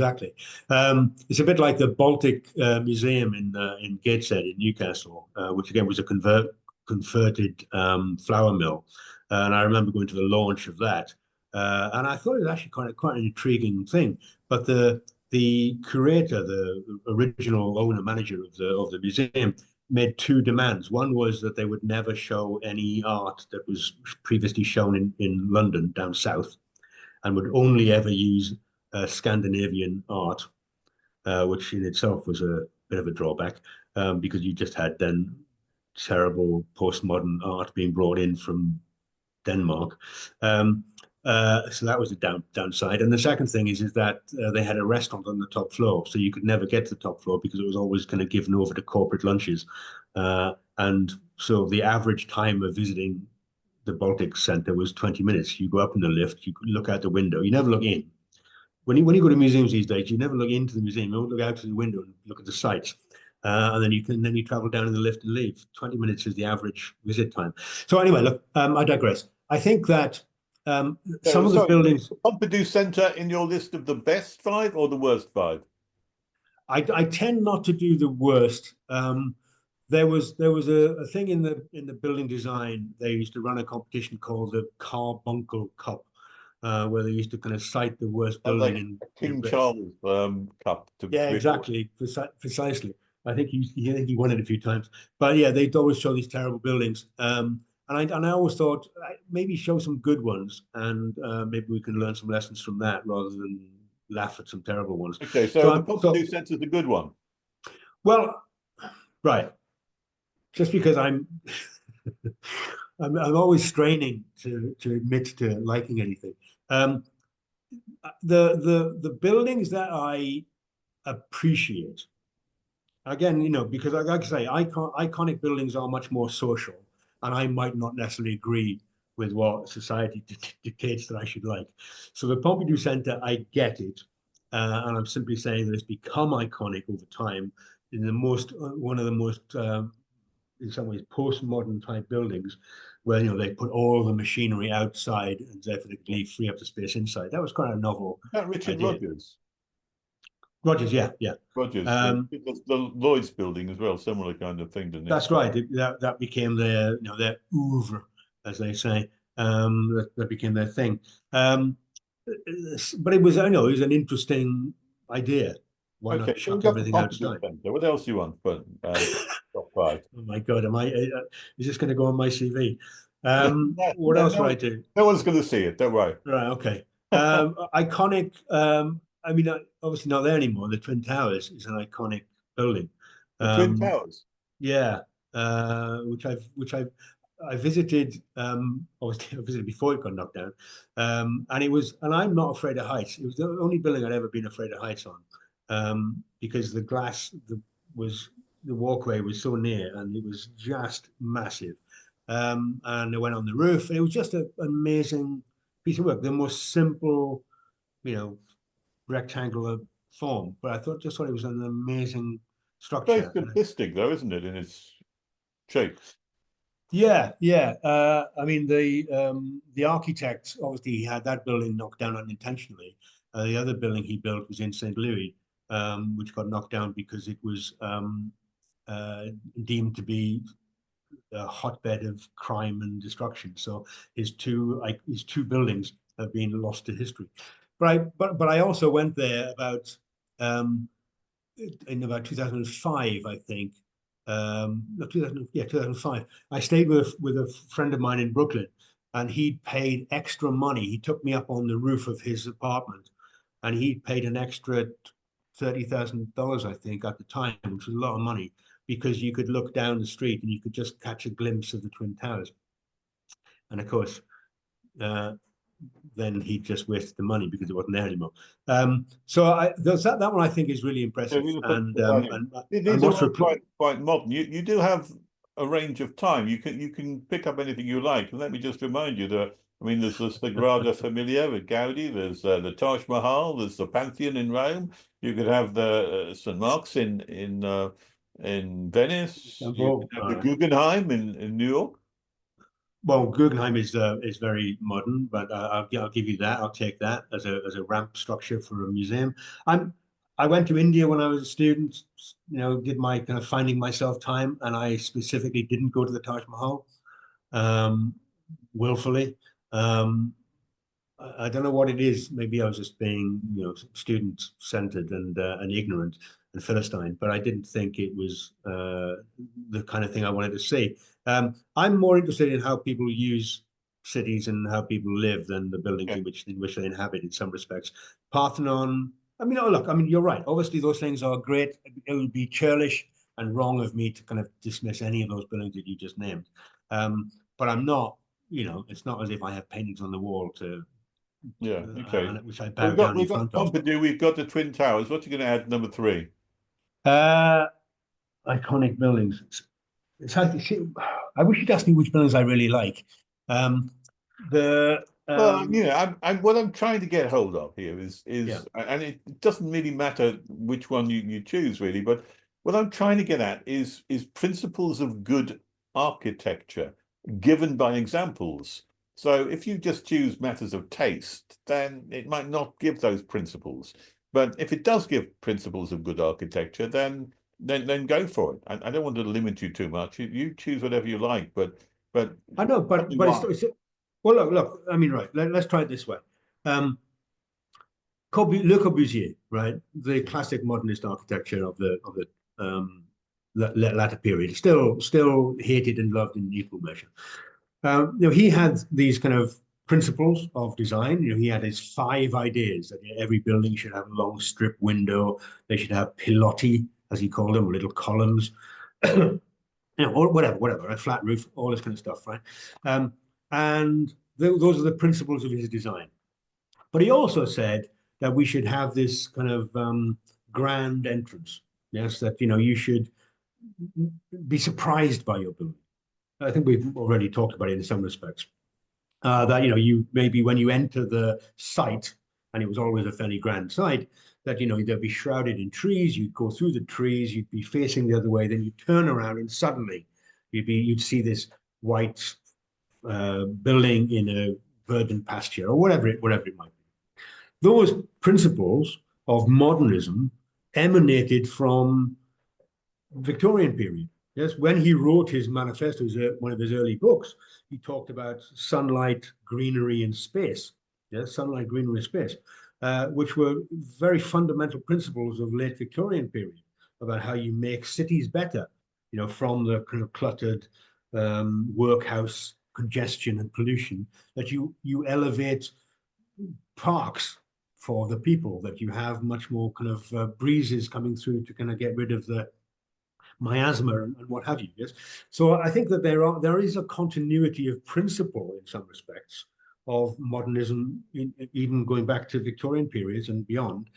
It's a bit like the Baltic Museum in Gateshead in Newcastle, which again was a converted flour mill, and I remember going to the launch of that, and I thought it was actually quite an intriguing thing. But the curator, the original owner manager of the museum, made two demands. One was that they would never show any art that was previously shown in London down south, and would only ever use Scandinavian art, which in itself was a bit of a drawback, because you just had then terrible postmodern art being brought in from Denmark. So that was the downside. And the second thing is that they had a restaurant on the top floor, so you could never get to the top floor because it was always kind of given over to corporate lunches. And so the average time of visiting the Baltic Centre was 20 minutes. You go up in the lift, you look out the window, you never look in. When you go to museums these days, you never look into the museum. You look out to the window and look at the sights, and then you travel down in the lift and leave. 20 minutes is the average visit time. So anyway, look, I digress. I think that some of the buildings. Pompidou Centre in your list of the best five or the worst five? I tend not to do the worst. There was a thing in the building design. They used to run a competition called the Carbuncle Cup, where they used to kind of cite the worst building in King Charles Cup. Yeah, exactly, precisely. I think he won it a few times, but yeah, they'd always show these terrible buildings. And I always thought maybe show some good ones, and maybe we can learn some lessons from that rather than laugh at some terrible ones. Okay, so the Pompidou Centre is a good one. Well, right. Just because I'm always straining to admit to liking anything. The buildings that I appreciate, again, because like I say, iconic buildings are much more social, and I might not necessarily agree with what society dictates that I should like. So the Pompidou Centre, I get it, and I'm simply saying that it's become iconic over time in one of the most in some ways postmodern type buildings, where they put all the machinery outside and definitely free up the space inside. That was quite a novel. That Richard idea. Rogers, yeah. Rogers, the Lloyd's building as well, similar kind of thing, didn't it? That's right. That became their oeuvre, as they say. That became their thing. But it was it was an interesting idea. Why not chuck everything outside? What else do you want? But top five. Oh my God, is this going to go on my CV? What else would I do? No one's going to see it. Don't worry. Right. Okay. Iconic. I mean, obviously not there anymore. The Twin Towers is an iconic building. The Twin Towers. Yeah. I visited. Obviously, I visited before it got knocked down, and I'm not afraid of heights. It was the only building I'd ever been afraid of heights on, because the glass was the walkway was so near, and it was just massive. And I went on the roof, and it was just an amazing piece of work. The most simple, you know, rectangular form, but I thought it was an amazing Very structure. simplistic, though, isn't it, in its shape? Yeah, yeah. I mean, the architect, obviously he had that building knocked down unintentionally. The other building he built was in St. Louis, which got knocked down because it was uh, deemed to be a hotbed of crime and destruction. So his two buildings have been lost to history. But I also went there um, in about 2005, I think. No, 2005. I stayed with a friend of mine in Brooklyn, and he'd paid extra money. He took me up on the roof of his apartment, and he paid an extra $30,000, I think, at the time, which was a lot of money, because you could look down the street and you could just catch a glimpse of the Twin Towers. And of course, uh, then he just wasted the money because it wasn't there anymore. So that one I think is really Yeah, impressive. we put And that in. and These are what's all repl quite modern. You do have a range of time. You can pick up anything you like. And let me just remind you that, I mean, there's the Sagrada Familia with Gaudi. There's the Taj Mahal. There's the Pantheon in Rome. You could have the St. Mark's in Venice. You could have the Guggenheim in New York. Well, Guggenheim is very modern, but I'll give you that. I'll take that as a ramp structure for a museum. I went to India when I was a student. You know, did my kind of finding myself time, and I specifically didn't go to the Taj Mahal, um, willfully. Um, I don't know what it is. Maybe I was just being, student centered and ignorant and philistine, but I didn't think it was the kind of thing I wanted to see. I'm more interested in how people use cities and how people live than the buildings Yeah. in which they inhabit. In some respects, Parthenon. I mean, oh look. I mean, you're right. Obviously, those things are great. It would be churlish and wrong of me to kind of dismiss any of those buildings that you just named. But I'm not. It's not as if I have paintings on the wall to Yeah. Okay. which I Well, bow down in we've got front of. Pompidou. We've got the Twin Towers. What are you going to add number 3? Uh, Iconic buildings. It's hard to see. I wish you'd asked me which buildings I really like. Um, the Well, what I'm trying to get hold of here Yeah. and it doesn't really matter which one you choose really, but what I'm trying to get at is principles of good architecture given by examples. So if you just choose matters of taste, then it might not give those principles. But if it does give principles of good architecture, then go for it. I don't want to limit you too much. You choose whatever you like, but I know, but it's well, look. I mean, right. Let's try it this way. Um, Le Corbusier, right? The classic modernist architecture of the latter period, still hated and loved in equal measure. He had these kind of principles of design. He had his 5 ideas that every building should have a long strip window. They should have pilotti, as he called them, or little columns, or whatever, a flat roof, all this kind of stuff, right? And those are the principles of his design. But he also said that we should have this kind of grand entrance. Yes, that you should be surprised by your building. I think we've already talked about it in some respects. That you maybe when you enter the site, and it was always a fairly grand site, that they'd be shrouded in trees. You'd go through the trees, you'd be facing the other way, then you turn around, and suddenly you'd see this white building in a verdant pasture or whatever it might be. Those principles of modernism emanated from Victorian period. Yes, when he wrote his manifestos, one of his early books, he talked about sunlight, greenery, and space. Yes, sunlight, greenery, and space, which were very fundamental principles of late Victorian period about how you make cities better. From the kind of cluttered workhouse congestion and pollution, that you elevate parks for the people, that you have much more kind of breezes coming through to kind of get rid of the miasma and what have you. Yes. So I think that there is a continuity of principle in some respects of modernism, even going back to Victorian periods and beyond,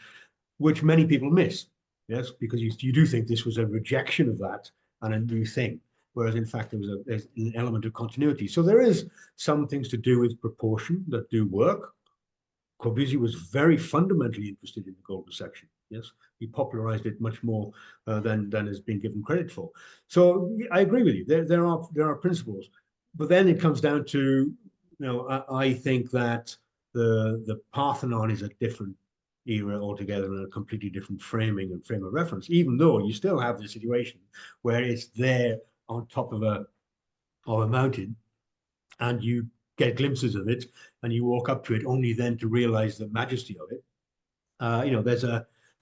which many people miss. Yes, because you do think this was a rejection of that and a new thing, whereas in fact there's an element of continuity. So there is some things to do with proportion that do work. Corbusier was very fundamentally interested in the golden section. Yes, he popularized it much more than has been given credit for. So I agree with you. There are principles, but then it comes down to, I think that the Parthenon is a different era altogether and a completely different framing and frame of reference. Even though you still have the situation where it's there on top of a mountain, and you get glimpses of it, and you walk up to it only then to realize the majesty of it. There's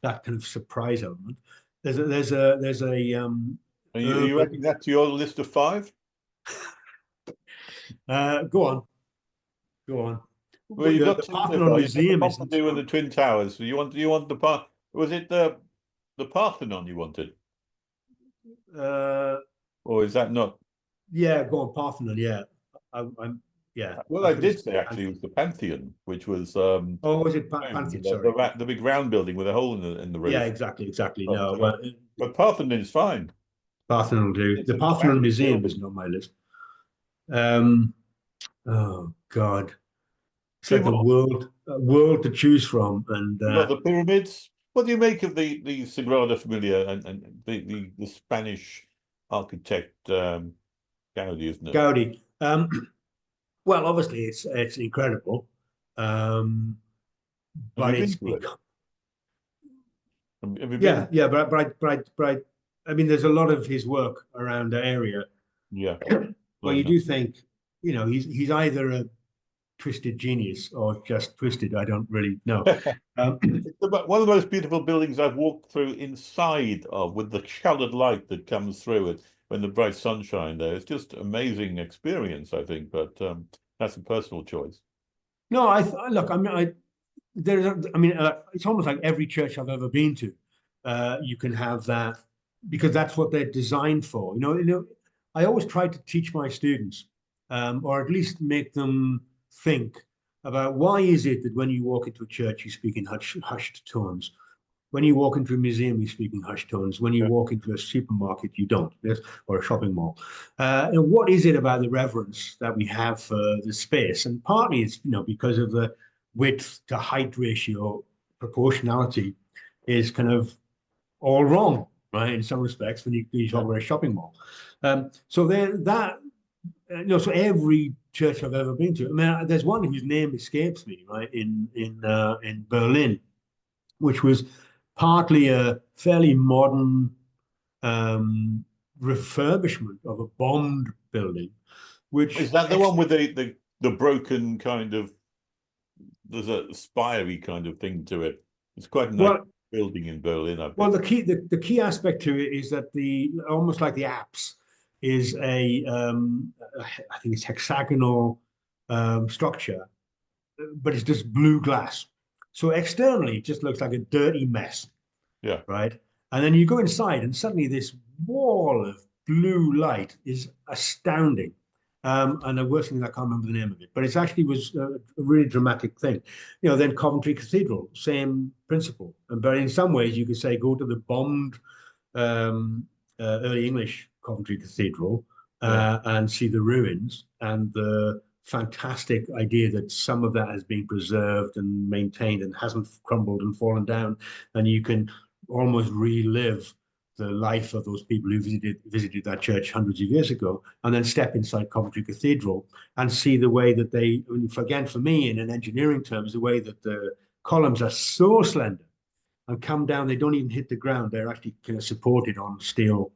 that kind of surprise element. There's a Are you adding that to your list of 5? Go on. Well, you've got the Parthenon Museum the isn't. Pompidou and the Twin Towers. So you want the was it the Parthenon you wanted? Or is that not? Yeah, go on, Parthenon. Yeah, yeah. Well, I did say actually it was the Pantheon, which was was it Pantheon? Sorry, the big round building with a hole in the roof. Yeah, exactly. But, No, but Parthenon is fine. Parthenon will do. The Parthenon Museum isn't on my list. Oh God, it's like a world to choose from. And the pyramids. What do you make of the Sagrada Familia and the Spanish architect Gaudi, isn't it? Gaudi. Well, obviously it's incredible, but it's but I mean, there's a lot of his work around the area. Yeah. Well, you do think, he's either a twisted genius or just twisted. I don't really know. It's one of the most beautiful buildings I've walked through inside of, with the coloured light that comes through it when the bright sunshine there. It's just amazing experience, I think, but that's a personal choice. No, look. It's almost like every church I've ever been to. You can have that because that's what they're designed for. I always try to teach my students, or at least make them think about why is it that when you walk into a church, you speak in hushed tones. When you walk into a museum, you speak in hushed tones. When you walk into a supermarket, you don't, yes, or a shopping mall. And what is it about the reverence that we have for the space? And partly it's, because of the width to height ratio, proportionality is kind of all wrong, right? In some respects, when you talk about a shopping mall. So every church I've ever been to. I mean, there's one whose name escapes me, right? In Berlin, which was partly a fairly modern refurbishment of a bombed building. Which is that the one with the broken kind of? There's a spirey kind of thing to it. It's quite a nice building in Berlin. Well, the key aspect to it is that almost like the apse is I think it's hexagonal structure, but it's just blue glass. So externally, it just looks like a dirty mess. Yeah. Right. And then you go inside, and suddenly this wall of blue light is astounding. And the worst thing is I can't remember the name of it, but it actually was a really dramatic thing. Then Coventry Cathedral, same principle. But in some ways, you could say go to the bombed early English Coventry Cathedral and see the ruins and the fantastic idea that some of that has been preserved and maintained and hasn't crumbled and fallen down, and you can almost relive the life of those people who visited that church hundreds of years ago, and then step inside Coventry Cathedral and see the way that again, for me, in an engineering terms, the way that the columns are so slender and come down, they don't even hit the ground. They're actually kind of supported on steel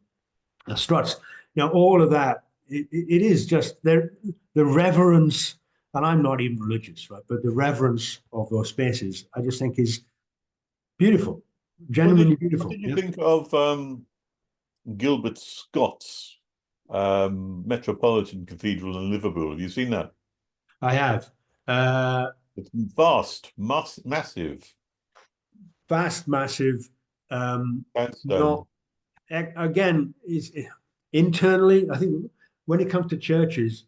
struts. All of that, it is just the reverence, and I'm not even religious, right? But the reverence of those spaces, I just think is beautiful. Genuinely beautiful. What did you think of Gilbert Scott's Metropolitan Cathedral in Liverpool? Have you seen that? I have. It's vast, massive. Vast, massive. Not again, is internally, I think when it comes to churches,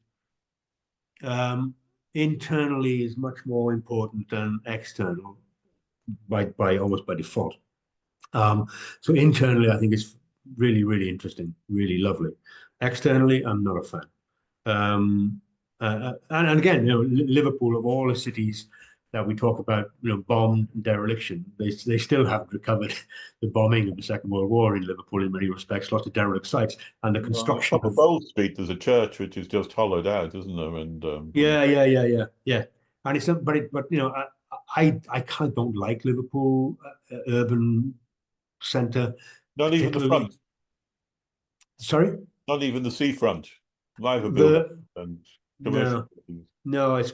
um, internally is much more important than external by almost by default. So internally, I think it's really, really interesting, really lovely. Externally, I'm not a fan. And again, Liverpool, of all the cities that we talk about, bombed and dereliction, they still haven't recovered the bombing of the Second World War in Liverpool in many respects. Lots of derelict sites and the construction Up at Bowl Street, there's a church which is just hollowed out, isn't there? And yeah. And it's but I kind of don't like Liverpool urban centre not even the particularly. front, Sorry, not even the seafront, neither building the and commercial no. buildings. No, it's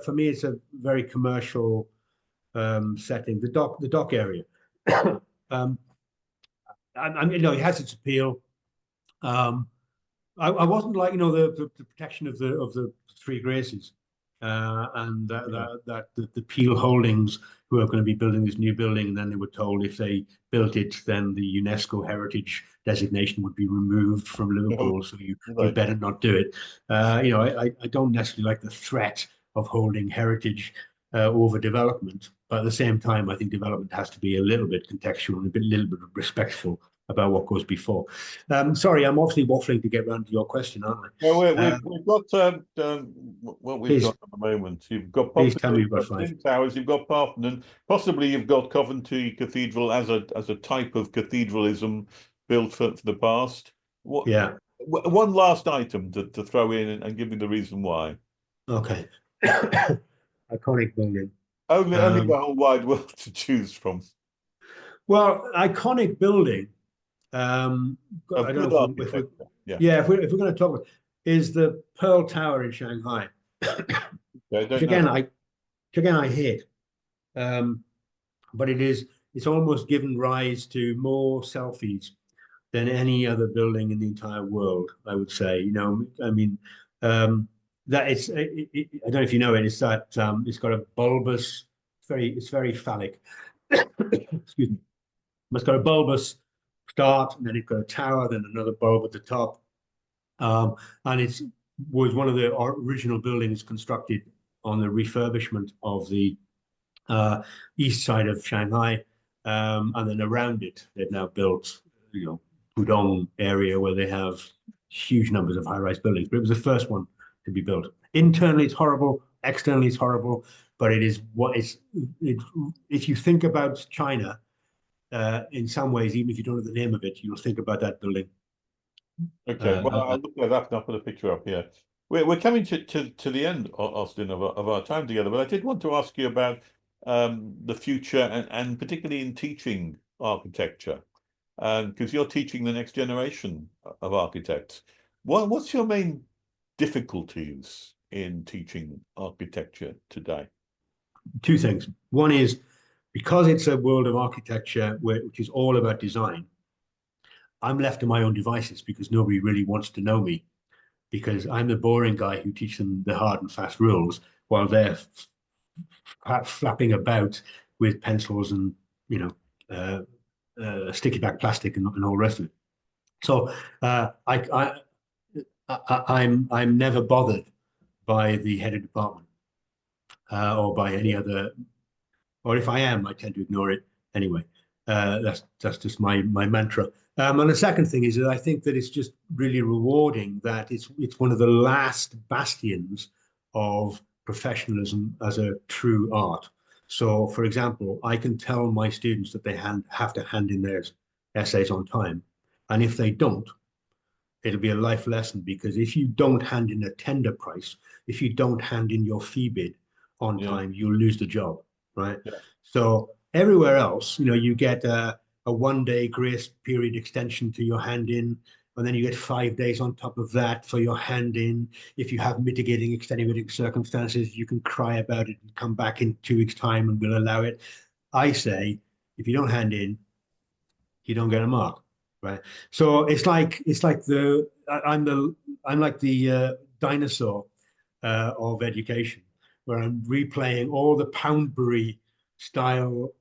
for me, it's a very commercial setting. The dock area. um, it has its appeal. Um, I wasn't like the protection of the Three Graces, and Yeah. that the Peel Holdings, who are going to be building this new building, and then they were told if they built it, then the UNESCO heritage designation would be removed from No, Liverpool. So you right. better not do it. I don't necessarily like the threat of holding heritage over development, but at the same time, I think development has to be a little bit contextual and little bit respectful about what goes before. Sorry, I'm obviously waffling to get round to your question, aren't I? Well, we've got what we've Please, got at the moment. You've got please tell Pompidou, me you've you've got got five. Twin Towers, you've got Parthenon, possibly you've got Coventry Cathedral as a type of cathedralism built for the past. What Yeah. one last item to throw in and give me the reason why. Okay. Iconic building. Only the Um, whole wide world to choose from well, iconic building. I of don't good know if we architecture. Yeah, yeah, if we're going to talk about, is the Pearl Tower in Shanghai, I which don't know. again I hate. Um, but it's almost given rise to more selfies than any other building in the entire world, I would say. I mean, that I don't know if you know it. It's that it's got a bulbous, it's very phallic. Excuse me. It's got a bulbous start, and then it's got a tower, then another bulb at the top, and it was one of the original buildings constructed on the refurbishment of the east side of Shanghai, and then around it they've now built, Pudong area where they have huge numbers of high-rise buildings. But it was the first one to be built. Internally, it's horrible. Externally, it's horrible. But it is what is. If you think about China, in some ways, even if you don't know the name of it, you'll think about that building. Okay, well, Uh, I'll look that up and I'll put a picture up here. We're coming to the end, Austin, of our time together, but I did want to ask you about the future and particularly in teaching architecture, because you're teaching the next generation of architects. What's your main difficulties in teaching architecture today? Two things. One is because it's a world of architecture which is all about design. I'm left to my own devices because nobody really wants to know me, because I'm the boring guy who teaches them the hard and fast rules while they're flapping about with pencils and sticky back plastic and all the rest of it. So I'm never bothered by the head of department or by any other, or if I am, I tend to ignore it anyway. That's just my mantra. And the second thing is that I think that it's just really rewarding that it's one of the last bastions of professionalism as a true art. So, for example, I can tell my students that they have to hand in their essays on time, and if they don't, it'll be a life lesson, because if you don't hand in a tender price, if you don't hand in your fee bid on Yeah, time, you'll lose the job, right? yeah, So everywhere else, you get a 1 day grace period extension to your hand in, and then you get 5 days on top of that for your hand in. If you have mitigating, extenuating circumstances, you can cry about it and come back in 2 weeks' time and we'll allow it. I say, if you don't hand in, you don't get a mark, right? So I'm like the dinosaur of education, where I'm replaying all the Poundbury style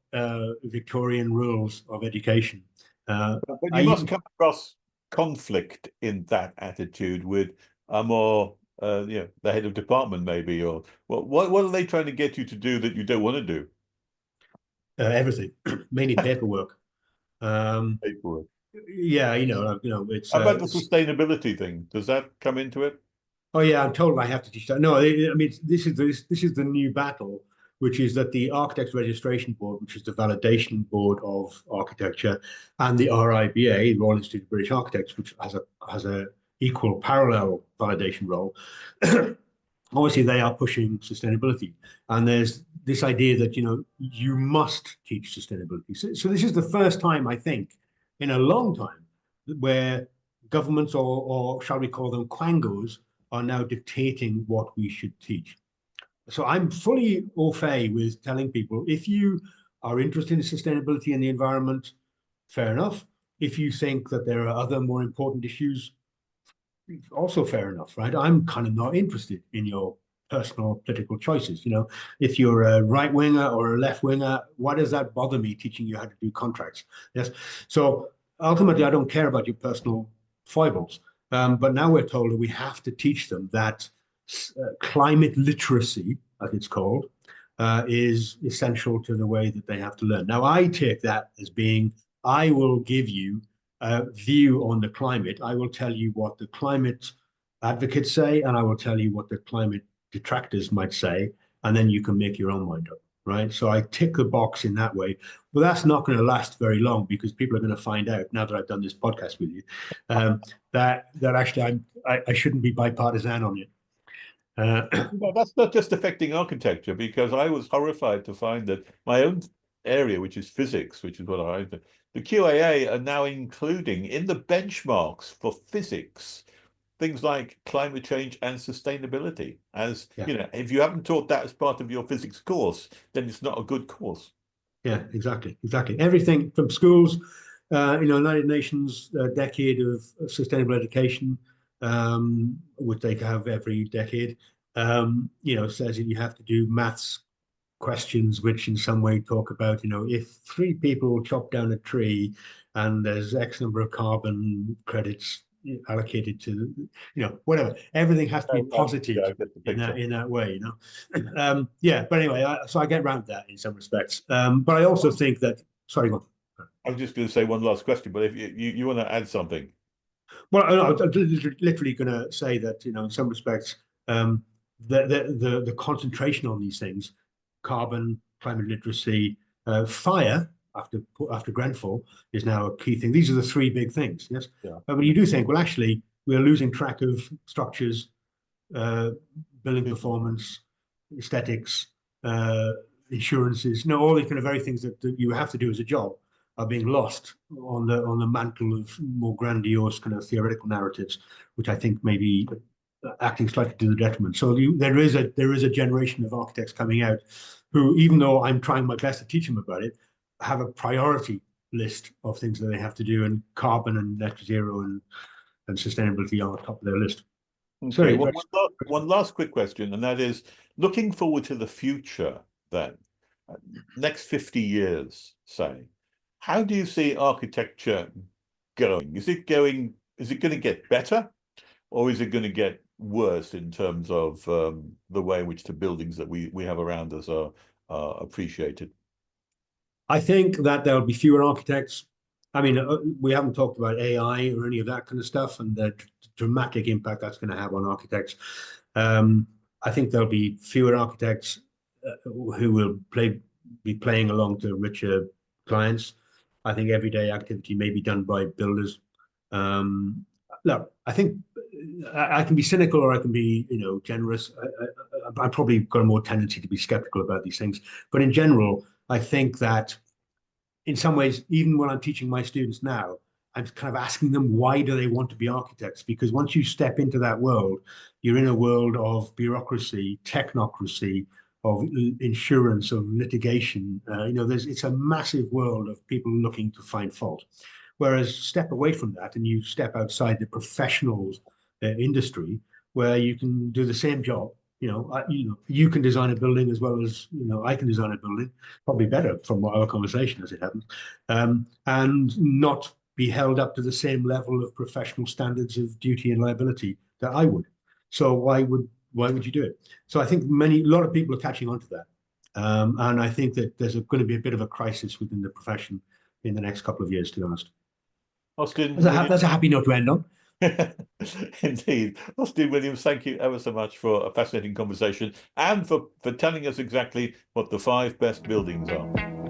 Victorian rules of education, But I you must even come across conflict in that attitude with a more, the head of department maybe, or what are they trying to get you to do that you don't want to do? everything, mainly paperwork. Paperwork. Yeah, How about the sustainability thing? Does that come into it? oh yeah, I'm told I have to teach that. No, I mean this is the new battle, which is that the Architects Registration Board, which is the validation board of architecture, and the RIBA, the Royal Institute of British Architects, which has a equal parallel validation role. Obviously, they are pushing sustainability, and there's this idea that you must teach sustainability. So this is the first time I think in a long time where governments or shall we call them quangos are now dictating what we should teach. So I'm fully au fait with telling people if you are interested in sustainability and the environment, fair enough. If you think that there are other more important issues, also fair enough, right? I'm kind of not interested in your personal political choices. If you're a right winger or a left winger, why does that bother me teaching you how to do contracts? Yes. So ultimately, I don't care about your personal foibles. But now we're told that we have to teach them that climate literacy, as it's called, is essential to the way that they have to learn. Now, I take that as being, I will give you a view on the climate. I will tell you what the climate advocates say, and I will tell you what the climate detractors might say, and then you can make your own mind up, right? So I tick the box in that way. But that's not going to last very long because people are going to find out now that I've done this podcast with you that actually I shouldn't be bipartisan on it. Well, that's not just affecting architecture, because I was horrified to find that my own area, which is physics, which is what the QAA are now including in the benchmarks for physics things like climate change and sustainability. As Yeah. if you haven't taught that as part of your physics course, then it's not a good course. Yeah, exactly. Everything from schools, United Nations decade of sustainable education, which they have every decade, says that you have to do maths questions which in some way talk about, if three people chop down a tree and there's X number of carbon credits allocated to, whatever. Everything has to be positive in that way, yeah, but anyway, so I get around that in some respects. But I also think that, sorry, go on. I was just going to say one last question, but if you want to add something. Well, I'm literally going to say that, in some respects, the concentration on these things, carbon, climate literacy, fire after Grenfell is now a key thing. These are the three big things. Yes. Yeah. But you do think, well, actually, we're losing track of structures, building performance, aesthetics, insurances. All these kind of very things that you have to do as a job are being lost on the mantle of more grandiose kind of theoretical narratives, which I think may be acting slightly to the detriment. So there is a generation of architects coming out who, even though I'm trying my best to teach them about it, have a priority list of things that they have to do, and carbon and net zero and sustainability are on top of their list. Okay, Sorry, one last quick question, and that is, looking forward to the future then, next 50 years, say, how do you see architecture going? Is it going to get better, or is it going to get worse in terms of the way in which the buildings that we have around us are appreciated? I think that there'll be fewer architects. I mean, we haven't talked about AI or any of that kind of stuff and the dramatic impact that's going to have on architects. I think there'll be fewer architects who will be playing along to richer clients. I think everyday activity may be done by builders. Look, I think I can be cynical or I can be, generous. I probably got a more tendency to be skeptical about these things, but in general, I think that in some ways, even when I'm teaching my students now, I'm kind of asking them why do they want to be architects? Because once you step into that world, you're in a world of bureaucracy, technocracy, of insurance, of litigation. It's a massive world of people looking to find fault. Whereas step away from that and you step outside the professional industry where you can do the same job. You can design a building as well as I can design a building, probably better from our conversation as it happens, and not be held up to the same level of professional standards of duty and liability that I would. So why would you do it? So I think a lot of people are catching on to that. And I think that there's going to be a bit of a crisis within the profession in the next couple of years, to be honest. Austin, that's a happy note to end on. Indeed. Austin Williams, thank you ever so much for a fascinating conversation and for telling us exactly what the 5 best buildings are.